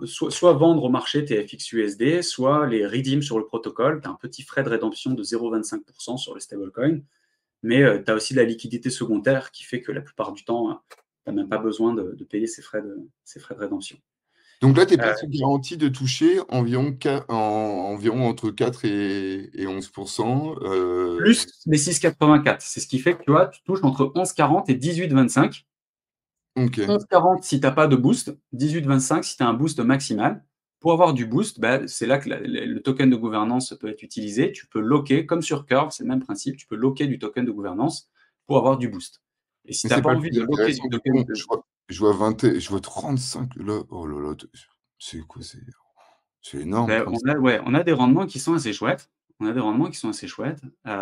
Speaker 2: soit vendre au marché tes FXUSD, soit les redeem sur le protocole. Tu as un petit frais de rédemption de 0,25% sur le stablecoin. Mais tu as aussi de la liquidité secondaire qui fait que la plupart du temps, tu n'as même pas besoin de payer ces frais de rédemption.
Speaker 3: Donc là, tu es presque garanti de toucher environ entre 4 et 11%.
Speaker 2: Plus les 6,84. C'est ce qui fait que tu touches entre 11,40 et 18,25. 11,40 si tu n'as pas de boost, 18,25 si tu as un boost maximal. Pour avoir du boost, c'est là que le token de gouvernance peut être utilisé. Tu peux locker, comme sur Curve, c'est le même principe, tu peux locker du token de gouvernance pour avoir du boost. Et si tu n'as pas envie de locker du token de...
Speaker 3: Je vois 35, là, oh là là, c'est quoi, c'est énorme.
Speaker 2: On a des rendements qui sont assez chouettes.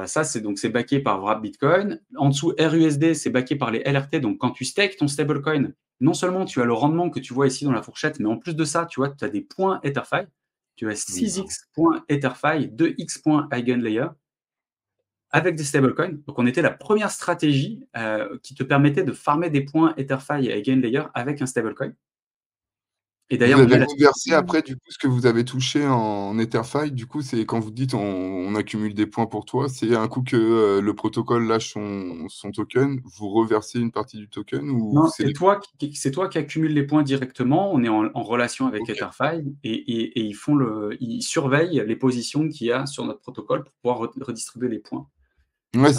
Speaker 2: Ça, c'est backé par Wrap Bitcoin. En dessous, RUSD, c'est backé par les LRT. Donc, quand tu stakes ton stablecoin, non seulement tu as le rendement que tu vois ici dans la fourchette, mais en plus de ça, tu as des points EtherFi. Tu as 6x points EtherFi, 2x points Eigenlayer avec des stablecoins. Donc, on était la première stratégie qui te permettait de farmer des points EtherFi et Eigenlayer avec un stablecoin.
Speaker 3: Et d'ailleurs, vous avez reversé après du coup ce que vous avez touché en EtherFi. Du coup, c'est quand vous dites on accumule des points pour toi, c'est un coup que le protocole lâche son token, vous reversez une partie du token ou
Speaker 2: non, c'est toi qui accumules les points directement. On est en relation avec EtherFi et ils surveillent les positions qu'il y a sur notre protocole pour pouvoir redistribuer les points.
Speaker 3: Ouais,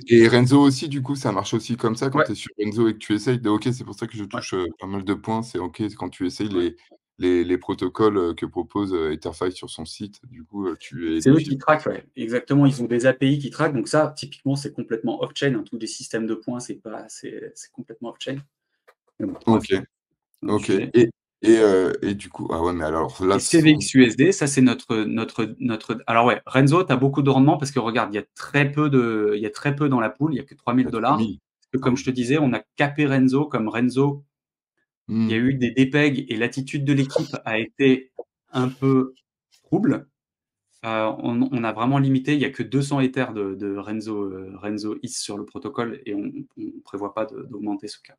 Speaker 3: et Renzo aussi, du coup, ça marche aussi comme ça quand
Speaker 2: Ouais,
Speaker 3: tu es sur Renzo et que tu essayes de OK, c'est pour ça que je
Speaker 2: ouais,
Speaker 3: touche, pas mal de points. C'est OK, quand tu essayes
Speaker 2: ouais.
Speaker 3: les protocoles, que propose, Etherfy sur son site, du coup, tu es
Speaker 2: C'est eux
Speaker 3: éligible.
Speaker 2: qui traquent, ouais. Exactement, ils ont des API qui traquent, donc ça, typiquement, c'est complètement off-chain, hein. Tous les systèmes de points, c'est complètement off-chain. Mais bon, bref,
Speaker 3: OK,
Speaker 2: c'est un autre
Speaker 3: OK
Speaker 2: sujet.
Speaker 3: et du coup ah ouais, mais alors là,
Speaker 2: Et CVXUSD, ça, c'est notre alors ouais, Renzo, tu as beaucoup de rendement parce que regarde, il y a très peu dans la pool, il y a que
Speaker 3: il y a
Speaker 2: 3 000 $.
Speaker 3: 3000.
Speaker 2: Parce que
Speaker 3: Ah
Speaker 2: comme
Speaker 3: oui.
Speaker 2: je te disais, on a capé Renzo, comme Renzo, il y a
Speaker 3: Mmh.
Speaker 2: eu des DPEG et l'attitude de l'équipe a été un peu trouble. On a vraiment limité, il y a que 200 Ethers de Renzo is sur le protocole et on prévoit pas d'augmenter ce cap.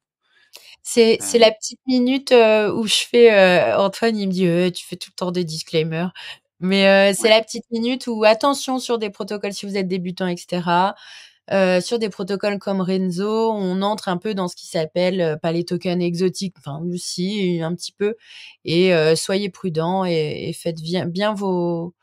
Speaker 1: C'est
Speaker 2: Heu,
Speaker 1: la petite minute, où je fais, Antoine, il me dit: Tu fais tout le temps des disclaimers». Mais, c'est
Speaker 2: ouais,
Speaker 1: la petite minute où attention sur des protocoles si vous êtes débutant et cetera. Sur des protocoles comme Renzo, on entre un peu dans ce qui s'appelle, pas les tokens exotiques, enfin si, un petit peu et soyez prudents et faites bien vos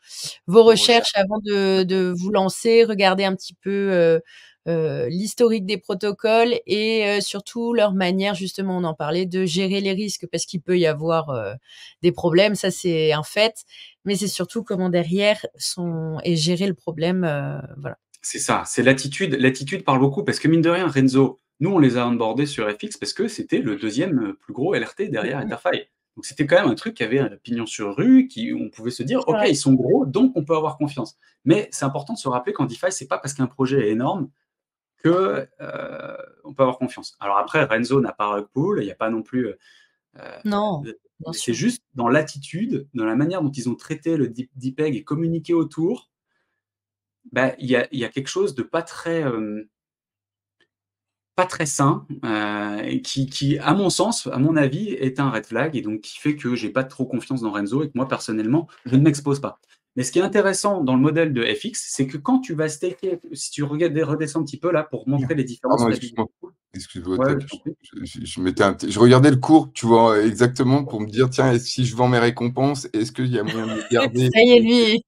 Speaker 2: vos recherches.
Speaker 1: recherches avant de vous lancer. Regardez un petit peu, l'historique des protocoles et surtout leur manière, justement, on en parlait, de gérer les risques parce qu'il peut y avoir, des problèmes, ça c'est un fait, mais c'est surtout comment derrière est géré le problème, voilà.
Speaker 2: C'est ça, c'est l'attitude. L'attitude parle beaucoup parce que mine de rien, Renzo, nous, on les a onboardés sur FX parce que c'était le deuxième plus gros LRT
Speaker 1: Mmh
Speaker 2: derrière
Speaker 1: mh.
Speaker 2: Etherfi. Donc c'était quand même un truc qui avait un pignon sur rue, on pouvait se dire,
Speaker 1: C'est
Speaker 2: OK,
Speaker 1: vrai.
Speaker 2: ils sont gros, donc on peut avoir confiance. Mais c'est important de se rappeler qu'en DeFi, c'est pas parce qu'un projet est énorme que on peut avoir confiance. Alors après, Renzo n'a pas rug pull, il n'y a pas non plus.
Speaker 1: Non, bien
Speaker 2: Mais c'est
Speaker 1: sûr.
Speaker 2: juste dans l'attitude, dans la manière dont ils ont traité le DPEG et communiqué autour, bah, il y a quelque chose de pas très sain, et qui, à mon sens, à mon avis, est un red flag et donc qui fait que j'ai pas trop confiance dans Renzo et que moi, personnellement, je ne m'expose pas. Mais ce qui est intéressant dans le modèle de FX, c'est que quand tu vas staker, si tu regardes redescends un petit peu là pour montrer les différentes
Speaker 3: Pardon,
Speaker 2: stabilités.
Speaker 3: excuse-moi. Excuse-moi,
Speaker 2: Ouais,
Speaker 3: tac,
Speaker 2: je t'en prie.
Speaker 3: je mettais je regardais le cours, tu vois, exactement pour me dire: «Tiens, si je vends mes récompenses, est-ce qu'il y a moyen de les garder?»
Speaker 1: Ça y est, lui.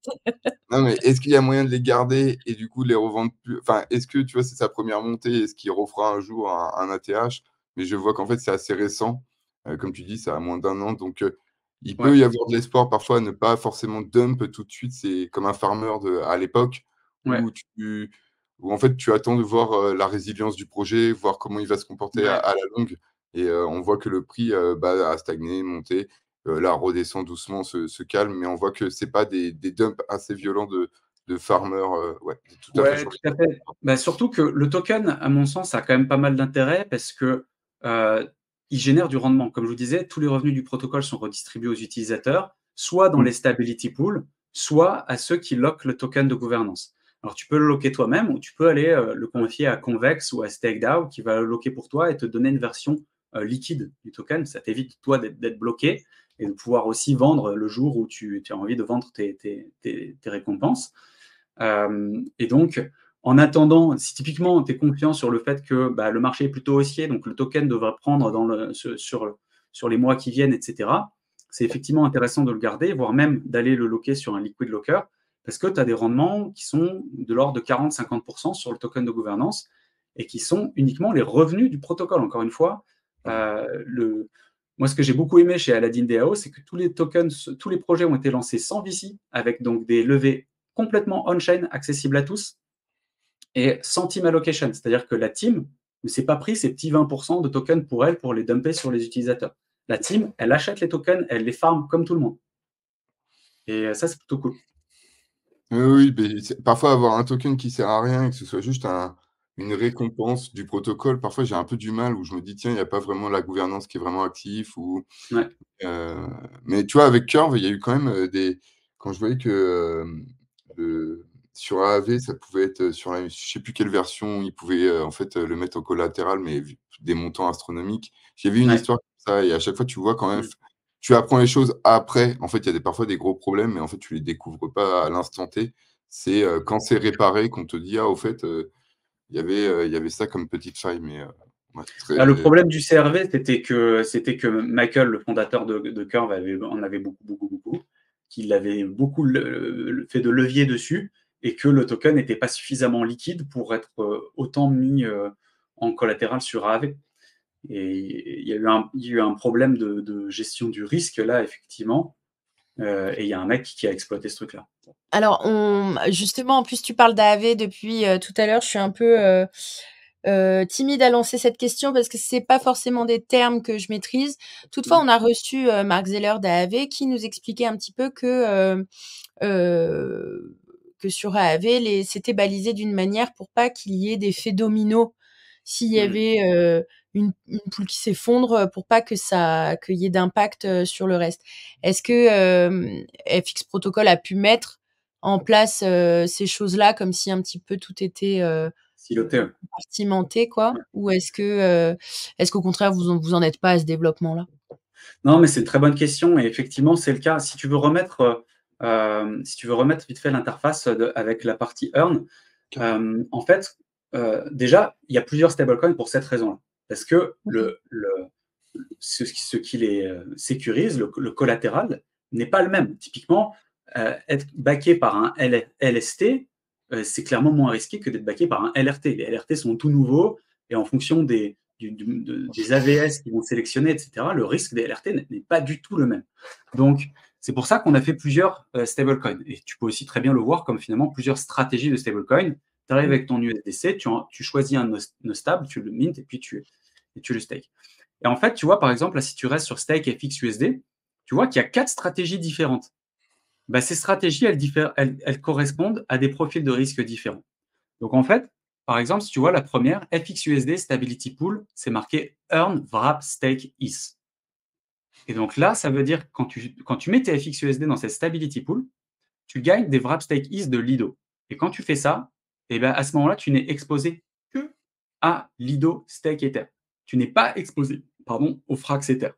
Speaker 3: Non, mais est-ce qu'il y a moyen de les garder et du coup de les revendre plus enfin, est-ce que, tu vois, c'est sa première montée, est-ce qu'il refera un jour un ATH? Mais je vois qu'en fait, c'est assez récent. Comme tu dis, ça a moins d'1 an, donc il
Speaker 2: Ouais,
Speaker 3: peut y avoir de l'espoir parfois à ne pas forcément dump tout de suite. C'est comme un farmer à l'époque
Speaker 2: ouais,
Speaker 3: où en fait, tu attends de voir, la résilience du projet, voir comment il va se comporter
Speaker 2: ouais.
Speaker 3: à la longue et on voit que le prix, bah, a stagné, monté. Là, redescend doucement, se calme, mais on voit que c'est pas des dumps assez violents de farmers, ouais, tout à fait, je
Speaker 2: Ouais, tout à fait. Bah, surtout que le token, à mon sens, a quand même pas mal d'intérêt parce que, il génère du rendement. Comme je vous disais, tous les revenus du protocole sont redistribués aux utilisateurs, soit dans
Speaker 3: mmh,
Speaker 2: les stability pools, soit à ceux qui lockent le token de gouvernance. Alors tu peux le locker toi-même ou tu peux aller, le confier à Convex ou à StakeDAO qui va le locker pour toi et te donner une version, liquide du token. Ça t'évite toi d'être bloqué et de pouvoir aussi vendre le jour où tu as envie de vendre tes récompenses. Et donc, en attendant, si typiquement tu es confiant sur le fait que bah, le marché est plutôt haussier, donc le token devrait prendre sur les mois qui viennent, etc., c'est effectivement intéressant de le garder, voire même d'aller le locker sur un liquid locker, parce que tu as des rendements qui sont de l'ordre de 40-50% sur le token de gouvernance et qui sont uniquement les revenus du protocole. Encore une fois,
Speaker 3: mmh.
Speaker 2: moi, ce que j'ai beaucoup aimé chez Aladdin DAO, c'est que tous les tokens, tous les projets ont été lancés sans VC, avec donc des levées complètement on-chain, accessible à tous, et sans team allocation. C'est-à-dire que la team ne s'est pas pris ces petits 20% de tokens pour elle pour les dumper sur les utilisateurs. La team, elle achète les tokens, elle les farm comme tout le monde. Et ça, c'est plutôt cool.
Speaker 3: Oui, beh, parfois avoir un token qui sert à rien et que ce soit juste une récompense du protocole, parfois j'ai un peu du mal où je me dis: «Tiens, il y a pas vraiment la gouvernance qui est vraiment actif» ou
Speaker 2: Ouais,
Speaker 3: Heu, mais tu vois, avec Curve, il y a eu quand même, des quand je voyais que, le sur AAV, ça pouvait être, sur la je sais plus quelle version, ils pouvaient, en fait, le mettre en collatéral, mais vu des montants astronomiques. J'ai vu une
Speaker 2: ouais,
Speaker 3: histoire comme ça et à chaque fois, tu vois quand même
Speaker 2: mmh.
Speaker 3: tu apprends les choses après. En fait, il y a parfois des gros problèmes, mais en fait, tu les découvres pas à l'instant T. C'est, quand c'est réparé qu'on te dit: «Ah, au fait, il y avait ça comme petite faille», mais ouais,
Speaker 2: Bah, le
Speaker 3: très
Speaker 2: problème du CRV, c'était que Michael, le fondateur de Curve, en avait beaucoup, beaucoup, beaucoup, qu'il avait beaucoup fait de levier dessus. et que le token n'était pas suffisamment liquide pour être autant mis en collatéral sur AAV. Et il y a eu un problème de gestion du risque là, effectivement, et il y a un mec qui a exploité ce truc-là.
Speaker 1: Alors, justement, en plus, tu parles d'AAV depuis tout à l'heure. Je suis un peu timide à lancer cette question parce que c'est pas forcément des termes que je maîtrise. Toutefois, on a reçu Mark Zeller d'AAV qui nous expliquait un petit peu que sur AAV, c'était balisé d'une manière pour pas qu'il y ait d'effet domino. S'il y avait une poule qui s'effondre, pour pas qu'il y ait d'impact sur le reste. Est-ce que FX Protocol a pu mettre en place ces choses-là comme si un petit peu tout était
Speaker 2: siloté,
Speaker 1: compartimenté, quoi, ou est-ce qu'au contraire vous en êtes pas à ce développement-là?
Speaker 2: Non, mais c'est une très bonne question et effectivement c'est le cas. Si tu veux remettre vite fait l'interface avec la partie earn, en fait, déjà il y a plusieurs stablecoins pour cette raison-là, parce que ce qui les sécurise, le collatéral, n'est pas le même. Typiquement, être backé par un LST, c'est clairement moins risqué que d'être backé par un LRT. Les LRT sont tout nouveaux et en fonction des AVS qu'ils vont sélectionner, etc., le risque des LRT n'est pas du tout le même. Donc, c'est pour ça qu'on a fait plusieurs stablecoins. Et tu peux aussi très bien le voir comme finalement plusieurs stratégies de stablecoin. Tu arrives avec ton USDC, tu choisis un no stable, tu le mint et puis tu le stake. Et en fait, tu vois, par exemple, là, si tu restes sur stake FXUSD, tu vois qu'il y a 4 stratégies différentes. Bah, ces stratégies, elles correspondent à des profils de risque différents. Donc, en fait, par exemple, si tu vois la première, FXUSD Stability Pool, c'est marqué Earn Wrap Stake ETH. Et donc là, ça veut dire quand tu mets tes FXUSD dans cette Stability Pool, tu gagnes des Wrap Stake ETH de Lido. Et quand tu fais ça, eh ben, à ce moment-là, tu n'es exposé que à Lido Stake Ether. Tu n'es pas exposé, au Frax Ether.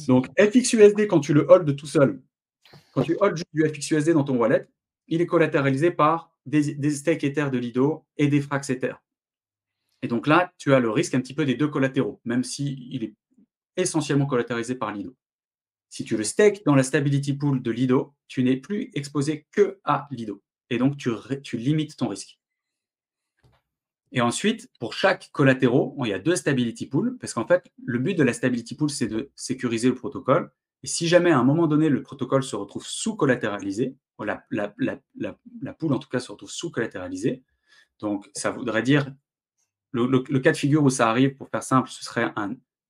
Speaker 2: Donc, FXUSD, quand tu le holds tout seul, quand tu holds du FXUSD dans ton wallet, il est collatéralisé par des Stake Ether de Lido et des Frax Ether. Et donc là, tu as le risque un petit peu des deux collatéraux, même s'il est essentiellement collatéralisé par Lido. Si tu le stakes dans la Stability Pool de Lido, tu n'es plus exposé que à Lido. Et donc, tu limites ton risque. Et ensuite, pour chaque collatéraux, il y a 2 Stability Pools, parce qu'en fait, le but de la Stability Pool, c'est de sécuriser le protocole. Et si jamais à un moment donné, le protocole se retrouve sous-collatéralisé, la pool en tout cas se retrouve sous-collatéralisée, donc ça voudrait dire, le cas de figure où ça arrive, pour faire simple, ce serait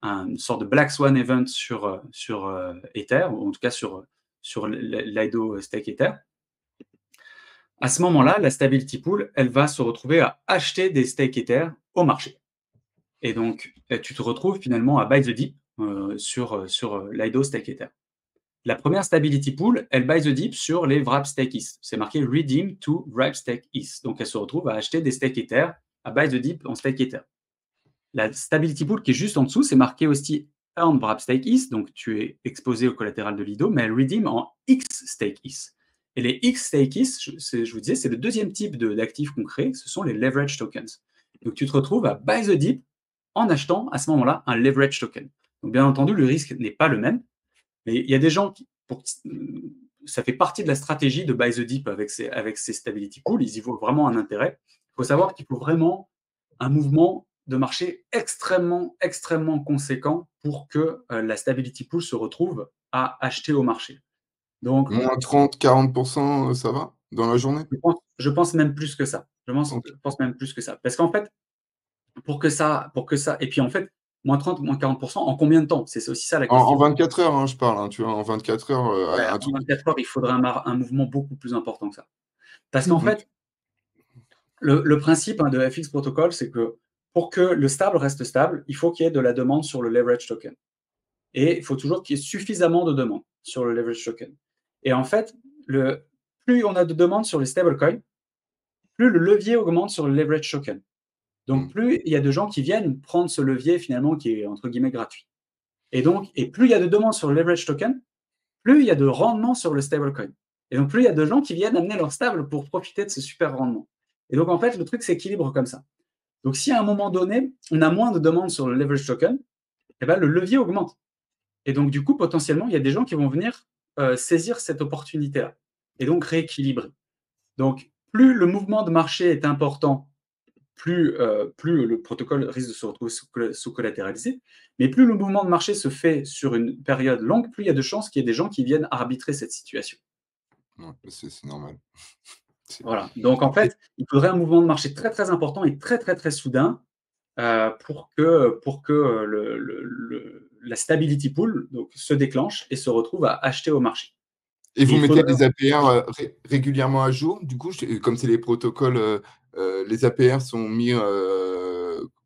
Speaker 2: une sorte de Black Swan event sur Ether, ou en tout cas sur Lido Stake Ether. À ce moment-là, la Stability Pool, elle va se retrouver à acheter des Stake Ether au marché. Et donc, tu te retrouves finalement à buy the dip sur Lido Stake Ether. La première Stability Pool, elle buy the dip sur les Wrap Stake ETH. C'est marqué Redeem to Wrap Stake ETH. Donc, elle se retrouve à acheter des Stake Ether, à buy the dip en Stake Ether. La Stability Pool qui est juste en dessous, c'est marqué aussi Earn Wrap Stake ETH. Donc, tu es exposé au collatéral de Lido, mais elle redeem en X Stake ETH. Et les X Stake ETH, je vous disais, c'est le deuxième type d'actifs qu'on crée, ce sont les leverage tokens. Donc, tu te retrouves à buy the dip en achetant à ce moment-là un leverage token. Donc, bien entendu, le risque n'est pas le même, mais il y a des gens ça fait partie de la stratégie de buy the dip avec ces Stability Pools, ils y voient vraiment un intérêt. Il faut savoir qu'il faut vraiment un mouvement de marché extrêmement, extrêmement conséquent pour que la Stability Pool se retrouve à acheter au marché. Donc,
Speaker 3: moins 30-40%, ça va dans la journée?
Speaker 2: Je pense même plus que ça. Je pense même plus que ça. Parce qu'en fait, pour que ça, et puis en fait, moins 30, moins 40%, en combien de temps? C'est aussi ça la question.
Speaker 3: En 24 heures, hein, je parle, hein, tu vois, en 24 heures.
Speaker 2: En 24 heures, il faudrait un mouvement beaucoup plus important que ça. Parce qu'en fait, le principe de FX Protocol, c'est que pour que le stable reste stable, il faut qu'il y ait de la demande sur le leverage token. Et il faut toujours qu'il y ait suffisamment de demande sur le leverage token. Et en fait, plus on a de demandes sur les stablecoins, plus le levier augmente sur le leverage token. Donc, plus il y a de gens qui viennent prendre ce levier finalement qui est entre guillemets gratuit. Et plus il y a de demandes sur le leverage token, plus il y a de rendement sur le stablecoin. Et donc, plus il y a de gens qui viennent amener leur stable pour profiter de ce super rendement. Et donc, en fait, le truc s'équilibre comme ça. Donc, si à un moment donné, on a moins de demandes sur le leverage token, eh ben, le levier augmente. Et donc, du coup, potentiellement, il y a des gens qui vont venir saisir cette opportunité-là et donc rééquilibrer. Donc, plus le mouvement de marché est important, plus le protocole risque de se retrouver sous-collatéralisé. Mais plus le mouvement de marché se fait sur une période longue, plus il y a de chances qu'il y ait des gens qui viennent arbitrer cette situation.
Speaker 3: Ouais, c'est normal.
Speaker 2: Voilà. Donc, en fait, il faudrait un mouvement de marché très, très important et très, très, très soudain pour que la stability pool donc, se déclenche et se retrouve à acheter au marché.
Speaker 3: Et vous mettez les APR régulièrement à jour? Du coup, comme c'est les protocoles, les APR sont mis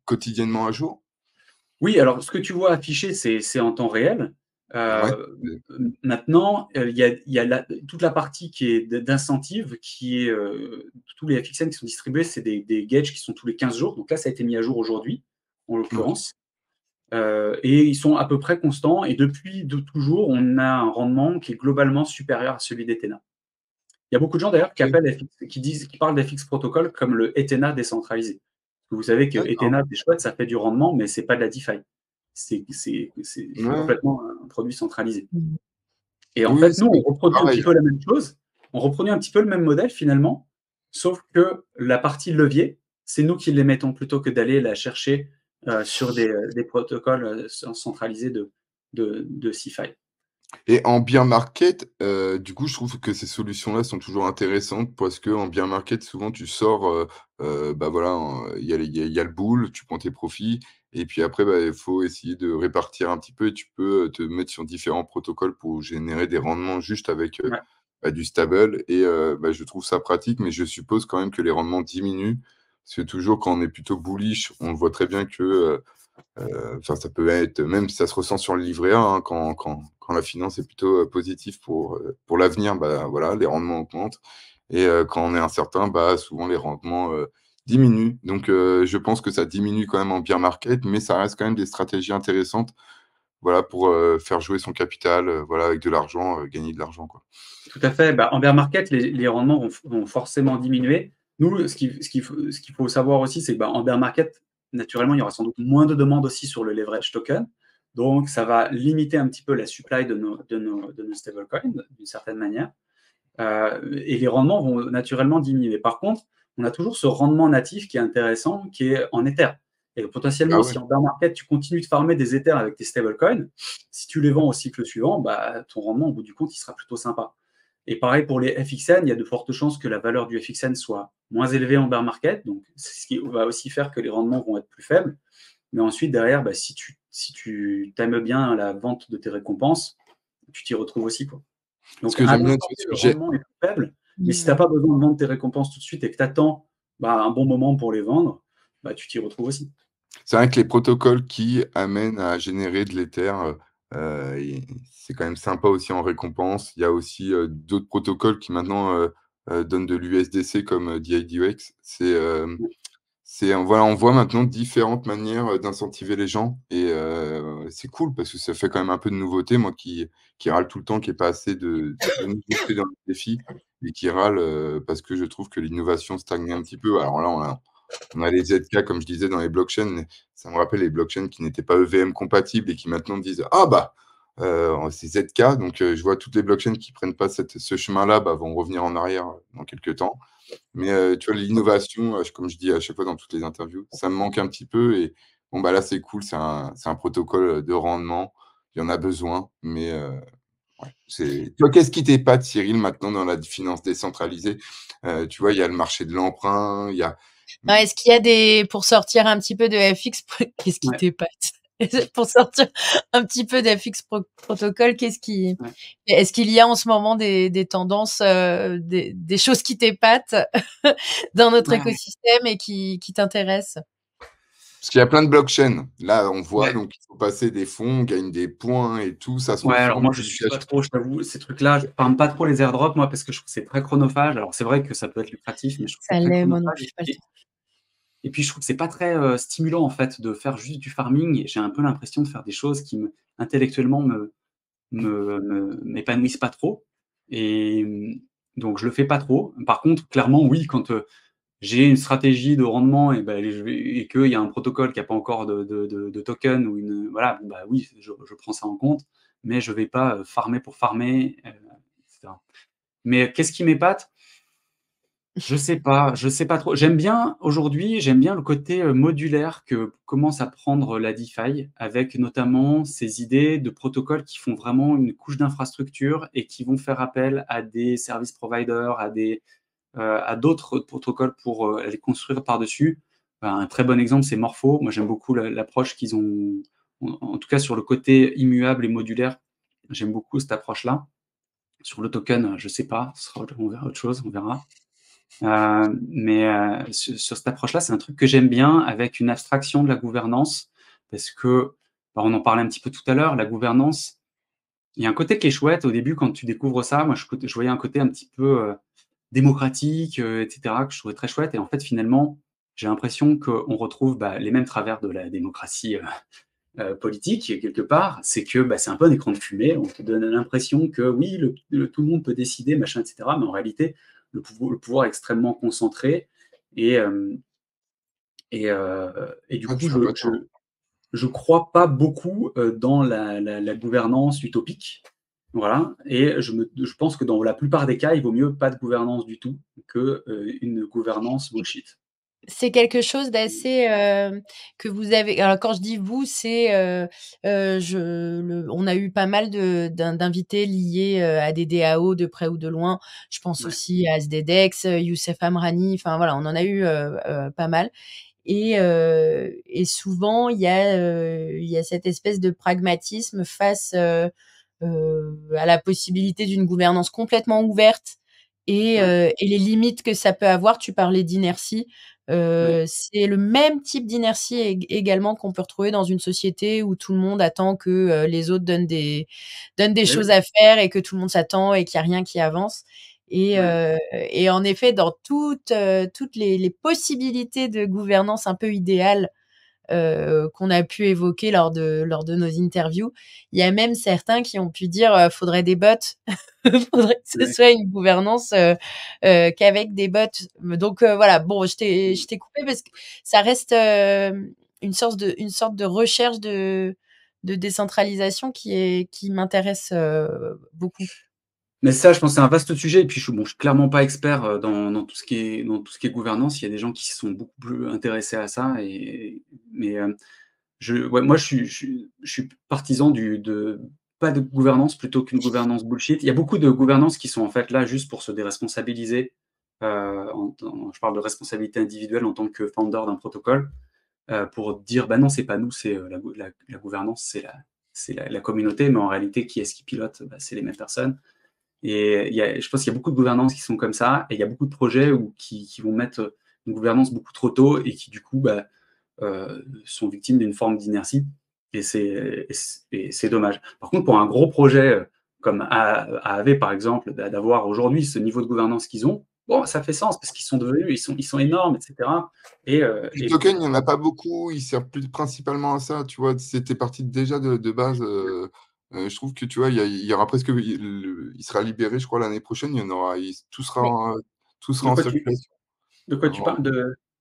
Speaker 3: quotidiennement à jour?
Speaker 2: Oui, alors ce que tu vois affiché, c'est en temps réel.
Speaker 3: Ouais.
Speaker 2: Maintenant, il y a toute la partie qui est d'incentive, qui est tous les FXN qui sont distribués, c'est des gages qui sont tous les 15 jours. Donc là, ça a été mis à jour aujourd'hui, en l'occurrence. Et ils sont à peu près constants. Et depuis toujours, on a un rendement qui est globalement supérieur à celui d'Ethena. Il y a beaucoup de gens d'ailleurs qui parlent d'FX Protocol comme le Ethena décentralisé. Vous savez que Ethena, c'est chouette, ça fait du rendement, mais c'est pas de la DeFi. C'est complètement un produit centralisé. Et en fait, nous, on reproduit un petit peu la même chose. On reproduit un petit peu le même modèle finalement, sauf que la partie levier, c'est nous qui les mettons plutôt que d'aller la chercher sur des protocoles centralisés de CeFi.
Speaker 3: Et en bear market, du coup, je trouve que ces solutions-là sont toujours intéressantes parce qu'en bear market, souvent, tu sors, bah, voilà, il y a le bull, tu prends tes profits et puis après, bah, il faut essayer de répartir un petit peu et tu peux, te mettre sur différents protocoles pour générer des rendements juste avec, bah, du stable et bah, je trouve ça pratique, mais je suppose quand même que les rendements diminuent. Parce que toujours quand on est plutôt bullish, on voit très bien que, enfin, ça peut être, même si ça se ressent sur le livret A, hein, quand la finance est plutôt positive pour l'avenir, bah, voilà, les rendements augmentent. Et quand on est incertain, bah, souvent les rendements diminuent. Donc, je pense que ça diminue quand même en bear market, mais ça reste quand même des stratégies intéressantes, voilà, pour faire jouer son capital, voilà, avec de l'argent, gagner de l'argent, quoi.
Speaker 2: Tout à fait. Bah, en bear market, les rendements vont forcément diminuer. Nous, ce qu'il faut savoir aussi, c'est qu'en bear market, naturellement, il y aura sans doute moins de demandes aussi sur le leverage token. Donc, ça va limiter un petit peu la supply de nos stablecoins, d'une certaine manière. Et les rendements vont naturellement diminuer. Par contre, on a toujours ce rendement natif qui est intéressant, qui est en Ether. Et potentiellement, si en bear market, tu continues de farmer des Ethers avec tes stablecoins, si tu les vends au cycle suivant, bah, ton rendement, au bout du compte, il sera plutôt sympa. Et pareil pour les FXN, il y a de fortes chances que la valeur du FXN soit moins élevée en bear market. Donc, c'est ce qui va aussi faire que les rendements vont être plus faibles. Mais ensuite, derrière, bah, si tu aimes bien la vente de tes récompenses, tu t'y retrouves aussi, quoi. Donc, à l'instant T, le rendement est plus faible, mais si tu n'as pas besoin de vendre tes récompenses tout de suite et que tu attends un bon moment pour les vendre, bah, tu t'y retrouves aussi.
Speaker 3: C'est vrai que les protocoles qui amènent à générer de l'Ether, c'est quand même sympa aussi en récompense. Il y a aussi, d'autres protocoles qui maintenant, donnent de l'USDC comme, DIDX. Voilà, on voit maintenant différentes manières, d'incentiver les gens et c'est cool parce que ça fait quand même un peu de nouveauté. Moi qui râle tout le temps qu'il y ait pas assez de nouveautés dans le défi et qui râle, parce que je trouve que l'innovation stagne un petit peu. Alors là, on a les ZK, comme je disais, dans les blockchains. Ça me rappelle les blockchains qui n'étaient pas EVM compatibles et qui maintenant disent ah bah c'est ZK. Donc je vois toutes les blockchains qui prennent pas ce chemin-là bah, vont revenir en arrière dans quelques temps. Mais tu vois, l'innovation, comme je dis à chaque fois dans toutes les interviews, ça me manque un petit peu. Et bon, bah là, c'est cool. C'est un protocole de rendement. Il y en a besoin. Mais ouais, toi, qu'est-ce qui t'épate, Cyril, maintenant dans la finance décentralisée? Tu vois, il y a le marché de l'emprunt, il y a
Speaker 1: est-ce qu'il y a pour sortir un petit peu de FX, qu'est-ce qui t'épate? Pour sortir un petit peu d'FX protocole, est-ce qu'il y a en ce moment des tendances, des choses qui t'épatent dans notre écosystème et qui t'intéressent?
Speaker 3: Parce qu'il y a plein de blockchains. Là, on voit, donc il faut passer des fonds, on gagne des points et tout, ça se ressent.
Speaker 2: Alors moi, je suis pas trop, je t'avoue, ces trucs-là, je farme pas trop les airdrops, moi, parce que je trouve que c'est très chronophage. Alors, c'est vrai que ça peut être lucratif, mais je trouve que c'est très chronophage. Et puis, je trouve que c'est pas très stimulant, en fait, de faire juste du farming. J'ai un peu l'impression de faire des choses qui, intellectuellement, m'épanouissent pas trop. Et donc, je le fais pas trop. Par contre, clairement, oui, quand j'ai une stratégie de rendement et qu'il y a un protocole qui n'a pas encore de token ou voilà, bah oui, je prends ça en compte, mais je ne vais pas farmer pour farmer, etc. Mais qu'est-ce qui m'épate? Je sais pas trop. Aujourd'hui, j'aime bien le côté, modulaire que commence à prendre la DeFi, avec notamment ces idées de protocoles qui font vraiment une couche d'infrastructure et qui vont faire appel à des service providers, à d'autres protocoles pour, les construire par-dessus. Un très bon exemple, c'est Morpho. Moi, j'aime beaucoup l'approche qu'ils ont, en tout cas sur le côté immuable et modulaire, j'aime beaucoup cette approche-là. Sur le token, je sais pas, on verra autre chose, on verra. Mais sur cette approche-là, c'est un truc que j'aime bien avec une abstraction de la gouvernance parce que, bah, on en parlait un petit peu tout à l'heure, la gouvernance, il y a un côté qui est chouette au début quand tu découvres ça. Moi, je voyais un côté un petit peu, démocratique, et cetera, que je trouvais très chouette et en fait, finalement, j'ai l'impression qu'on retrouve, bah, les mêmes travers de la démocratie, politique quelque part. C'est que, bah, c'est un peu un écran de fumée. On te donne l'impression que oui, tout le monde peut décider, machin, et cetera, mais en réalité, le pouvoir est extrêmement concentré et du
Speaker 3: Ah,
Speaker 2: coup,
Speaker 3: tu as pas tort.
Speaker 2: je crois pas beaucoup, dans la gouvernance utopique. Voilà et je pense que dans la plupart des cas, il vaut mieux pas de gouvernance du tout que, une gouvernance bullshit.
Speaker 1: C'est quelque chose d'assez, que vous avez alors quand je dis vous, c'est, on a eu pas mal d'invités liés, à des DAO de près ou de loin. Je pense
Speaker 2: Ouais,
Speaker 1: aussi à SDDEX, Youssef Amrani, enfin voilà, on en a eu, pas mal et souvent il y a cette espèce de pragmatisme face, à la possibilité d'une gouvernance complètement ouverte
Speaker 2: ouais,
Speaker 1: et les limites que ça peut avoir. Tu parlais d'inertie,
Speaker 2: ouais,
Speaker 1: c'est le même type d'inertie également qu'on peut retrouver dans une société où tout le monde attend que, les autres donnent des
Speaker 2: oui,
Speaker 1: choses
Speaker 2: oui,
Speaker 1: à faire et que tout le monde s'attend et qu'il y a rien qui avance
Speaker 2: ouais,
Speaker 1: et en effet, dans toutes les possibilités de gouvernance un peu idéales qu'on a pu évoquer lors de nos interviews. Il y a même certains qui ont pu dire, faudrait des bots, faudrait que ce
Speaker 2: ouais.
Speaker 1: soit une gouvernance, qu'avec des bots. Donc voilà, bon, je t'ai coupé parce que ça reste, une sorte de recherche de décentralisation qui m'intéresse, beaucoup.
Speaker 2: Mais ça, je pense que c'est un vaste sujet et puis je suis clairement pas expert, dans tout ce qui est gouvernance. Il y a des gens qui sont beaucoup plus intéressés à ça mais, ouais, moi je suis partisan de pas de gouvernance plutôt qu'une gouvernance bullshit. Il y a beaucoup de gouvernances qui sont en fait là juste pour se déresponsabiliser, je parle de responsabilité individuelle en tant que founder d'un protocole, pour dire: «Bah non, c'est pas nous, c'est, la gouvernance, c'est la communauté», mais en réalité, qui est-ce qui pilote? Bah, c'est les mêmes personnes. Et je pense qu'il y a beaucoup de gouvernances qui sont comme ça, et il y a beaucoup de projets qui vont mettre une gouvernance beaucoup trop tôt et qui, du coup, bah, sont victimes d'une forme d'inertie. Et c'est dommage. Par contre, pour un gros projet comme AAV, par exemple, d'avoir aujourd'hui ce niveau de gouvernance qu'ils ont, bon, ça fait sens parce qu'ils sont devenus, ils sont énormes, etc.
Speaker 3: Les
Speaker 2: Et
Speaker 3: tokens, il y en a pas beaucoup, ils servent plus principalement à ça, tu vois? C'était parti déjà de base, je trouve que, tu vois, il y aura presque il sera libéré, je crois, l'année prochaine, il y en aura
Speaker 1: Mais
Speaker 3: tout sera
Speaker 2: de
Speaker 3: en
Speaker 2: quoi tu,
Speaker 3: circulation.
Speaker 2: de quoi tu parles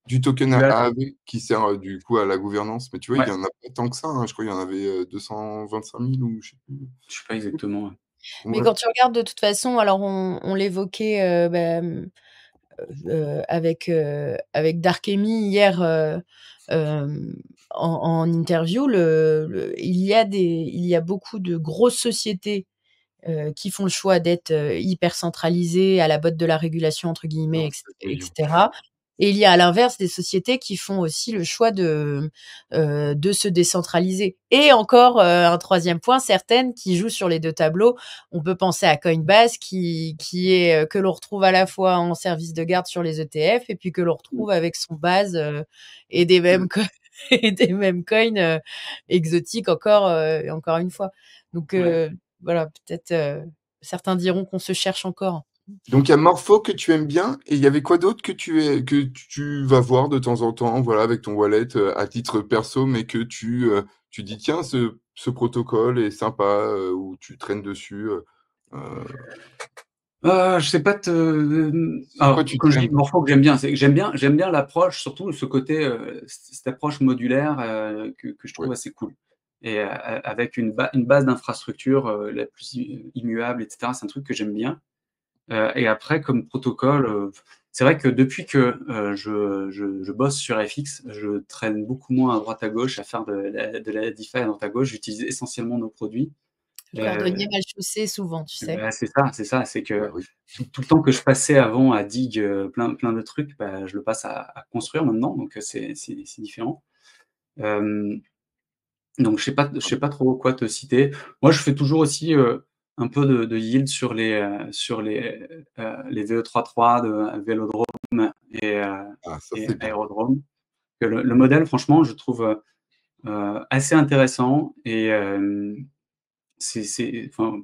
Speaker 3: Du token
Speaker 2: du
Speaker 3: AAV qui sert, du coup, à la gouvernance, mais tu vois, il y
Speaker 2: Ouais,
Speaker 3: en a pas tant que ça, hein. Je crois qu'il y en avait, 225 000 ou je sais plus.
Speaker 2: je sais pas exactement.
Speaker 1: mais
Speaker 3: Ouais,
Speaker 1: quand tu regardes de toute façon, alors on l'évoquait, avec Darkemy hier en interview, il y a beaucoup de grosses sociétés qui font le choix d'être hyper centralisées, à la botte de la régulation entre
Speaker 3: non,
Speaker 1: guillemets,
Speaker 3: ça, c'est évident.
Speaker 1: etc. Et il y a à l'inverse des sociétés qui font aussi le choix de se décentraliser. Et encore un troisième point, certaines qui jouent sur les deux tableaux. On peut penser à Coinbase qui est que l'on retrouve à la fois en service de garde sur les ETF et puis que l'on retrouve avec son base et des mêmes et des mêmes coins exotiques encore une fois. Donc
Speaker 2: Ouais.
Speaker 1: voilà, peut-être certains diront qu'on se cherche encore.
Speaker 3: Donc il y a Morpho que tu aimes bien et il y avait quoi d'autre que tu vas voir de temps en temps, voilà, avec ton wallet, à titre perso, mais que tu dis: «Tiens, ce protocole est sympa», ou tu traînes dessus, heu,
Speaker 2: Je sais pas te,
Speaker 3: sur quoi
Speaker 2: alors
Speaker 3: tu
Speaker 2: quand je dis
Speaker 3: traînes?
Speaker 2: morpho que j'aime bien, c'est que j'aime bien l'approche, surtout ce côté, cette approche modulaire, que je
Speaker 3: Ouais.
Speaker 2: trouve assez cool et avec une base d'infrastructure, la plus immuable et cetera. C'est un truc que j'aime bien. Et après, comme protocole, c'est vrai que depuis que je bosse sur FX, je traîne beaucoup moins à droite à gauche à faire de la DeFi à droite à gauche. J'utilise essentiellement nos produits.
Speaker 1: Le cordonnier mal chaussé souvent, tu sais?
Speaker 2: Bah, c'est ça, c'est
Speaker 3: Bah
Speaker 2: que
Speaker 3: oui.
Speaker 2: tout le temps que je passais avant à dig, plein de trucs, bah, je le passe à construire maintenant, donc c'est différent. Donc je sais pas trop quoi te citer. Moi, je fais toujours aussi, un peu de yield sur les VE33 de Vélodrome et
Speaker 3: Ah ça c'est bien.
Speaker 2: Aérodrome. Que le modèle franchement, je trouve, assez intéressant et enfin,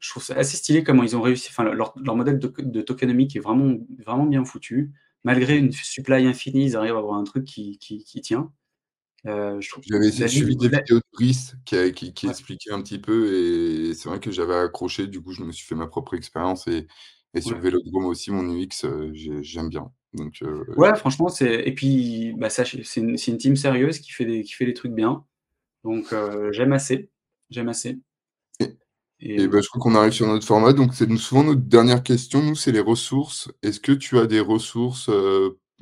Speaker 2: je trouve ça assez stylé comment ils ont réussi, enfin leur modèle de tokenomique est vraiment bien foutu. Malgré une supply infinie, ils arrivent à avoir un truc qui tient. Je trouve
Speaker 3: J'avais
Speaker 2: la
Speaker 3: suivi des
Speaker 2: la
Speaker 3: vidéos de Brice qui
Speaker 2: ouais,
Speaker 3: expliquaient un petit peu et c'est vrai que j'avais accroché, du coup, je me suis fait ma propre expérience et sur
Speaker 2: ouais.
Speaker 3: Vélodrome aussi, mon UX, j'aime bien. Donc
Speaker 2: Ouais, franchement, c'est et puis, bah, ça c'est une team sérieuse qui fait des trucs bien. Donc j'aime assez
Speaker 3: et
Speaker 2: et
Speaker 3: bah, je crois qu'on arrive sur notre format, donc c'est souvent notre dernière question, nous, c'est les ressources. Est-ce que tu as des ressources,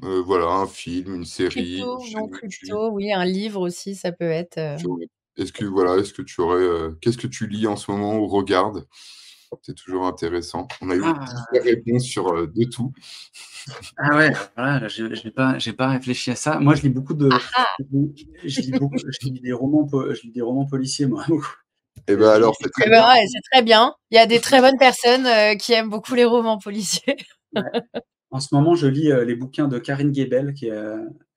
Speaker 3: voilà, un film, une série, une
Speaker 1: Crypto ou
Speaker 3: chaîne
Speaker 1: non
Speaker 3: YouTube?
Speaker 1: crypto, oui, un livre aussi, ça peut être,
Speaker 3: Sur est-ce que voilà, est-ce que tu aurais, qu'est-ce que tu lis en ce moment ou regardes? C'est toujours intéressant. On a eu
Speaker 2: ah!
Speaker 3: plusieurs réponses sur, de tout.
Speaker 2: Ah ouais, voilà, j'ai pas réfléchi à ça. Moi, je lis beaucoup de je lis des romans policiers, moi, beaucoup.
Speaker 3: Et bah,
Speaker 2: Je lis
Speaker 3: alors c'est très
Speaker 1: eh ben,
Speaker 3: bien.
Speaker 1: ouais, c'est très bien. Il y a des très bonnes personnes, qui aiment beaucoup les romans policiers.
Speaker 2: ouais. En ce moment, je lis, les bouquins de Karine Guébel, qui est,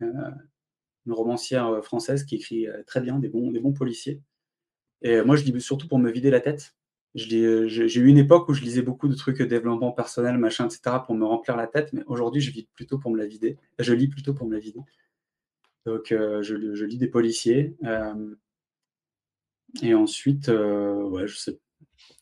Speaker 2: une romancière, française qui écrit, très bien des bons policiers. Et moi, je lis surtout pour me vider la tête. J'ai eu une époque où je lisais beaucoup de trucs, développement personnel, machin, et cetera, pour me remplir la tête, mais aujourd'hui, je lis plutôt pour me la vider. Je lis plutôt pour me la vider. Donc, je lis des policiers, et ensuite, ouais, je sais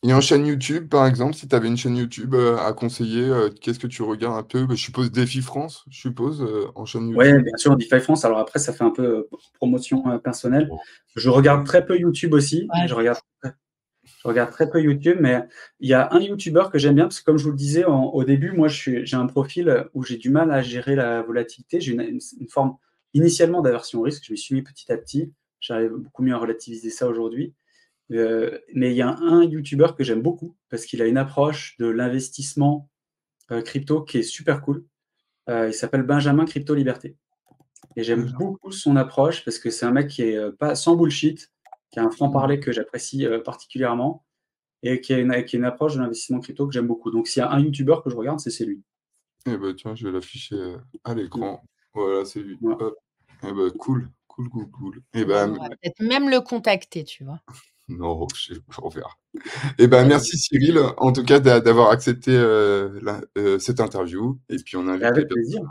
Speaker 3: Et en chaîne YouTube, par exemple, si tu avais une chaîne YouTube, à conseiller, qu'est-ce que tu regardes un peu? Bah, je suppose Défi France, je suppose, en chaîne
Speaker 2: ouais,
Speaker 3: YouTube?
Speaker 2: bien sûr, DeFi France. Alors après, ça fait un peu, promotion, personnelle.
Speaker 3: Bon,
Speaker 2: Je regarde très peu YouTube aussi.
Speaker 1: Ouais.
Speaker 2: Je regarde très peu YouTube, mais il y a un YouTuber que j'aime bien parce que comme je vous le disais au début, moi j'ai un profil où j'ai du mal à gérer la volatilité. J'ai une forme initialement d'aversion au risque. Je me suis mis petit à petit. J'arrive beaucoup mieux à relativiser ça aujourd'hui. Mais il y a un YouTuber que j'aime beaucoup parce qu'il a une approche de l'investissement crypto qui est super cool. Il s'appelle Benjamin Crypto Liberté. Et j'aime beaucoup son approche parce que c'est un mec qui est pas sans bullshit, qui a un franc-parler que j'apprécie particulièrement et qui a une approche de l'investissement crypto que j'aime beaucoup. Donc s'il y a un YouTuber que je regarde, c'est lui.
Speaker 3: eh bah, tiens, je vais l'afficher, à
Speaker 2: Mmh.
Speaker 3: l'écran. Voilà, c'est lui.
Speaker 2: Ouais.
Speaker 3: Hop. Eh bah, cool, cool, cool, cool. Et
Speaker 1: Bah,
Speaker 3: bah,
Speaker 1: on va peut-être même le contacter, tu vois?
Speaker 3: non, je sais on verra. Et ben,
Speaker 2: Vas-y.
Speaker 3: merci Cyril, en tout cas d'avoir accepté, cette interview et puis on invite les
Speaker 2: Avec
Speaker 3: personnes
Speaker 2: plaisir.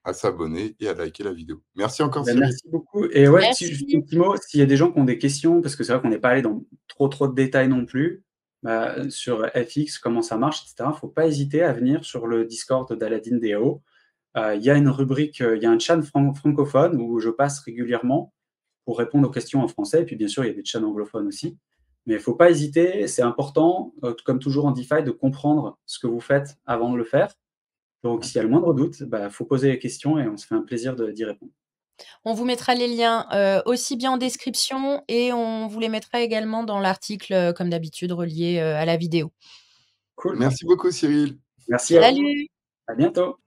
Speaker 3: à s'abonner et à liker la vidéo. Merci encore
Speaker 2: Bah,
Speaker 3: Cyril.
Speaker 2: merci beaucoup et ouais, si juste un
Speaker 1: Merci.
Speaker 2: petit mot, s'il y a des gens qui ont des questions, parce que c'est vrai qu'on n'est pas allé dans trop de détails non plus, bah, sur FX, comment ça marche et cetera, faut pas hésiter à venir sur le Discord d'Aladin DAO. Il y a une rubrique, il y a un chat francophone où je passe régulièrement pour répondre aux questions en français et puis bien sûr, il y a des chats anglophones aussi. Mais il faut pas hésiter, c'est important, comme toujours en DeFi, de comprendre ce que vous faites avant de le faire. Donc s'il y a le moindre doute, bah, faut poser les questions et on se fait un plaisir d'y répondre.
Speaker 1: On vous mettra les liens, aussi bien en description et on vous les mettra également dans l'article, comme d'habitude relié, à la vidéo.
Speaker 2: Cool.
Speaker 3: Merci beaucoup Cyril.
Speaker 2: Merci à
Speaker 3: Ciao.
Speaker 2: vous.
Speaker 1: Salut!
Speaker 2: À bientôt.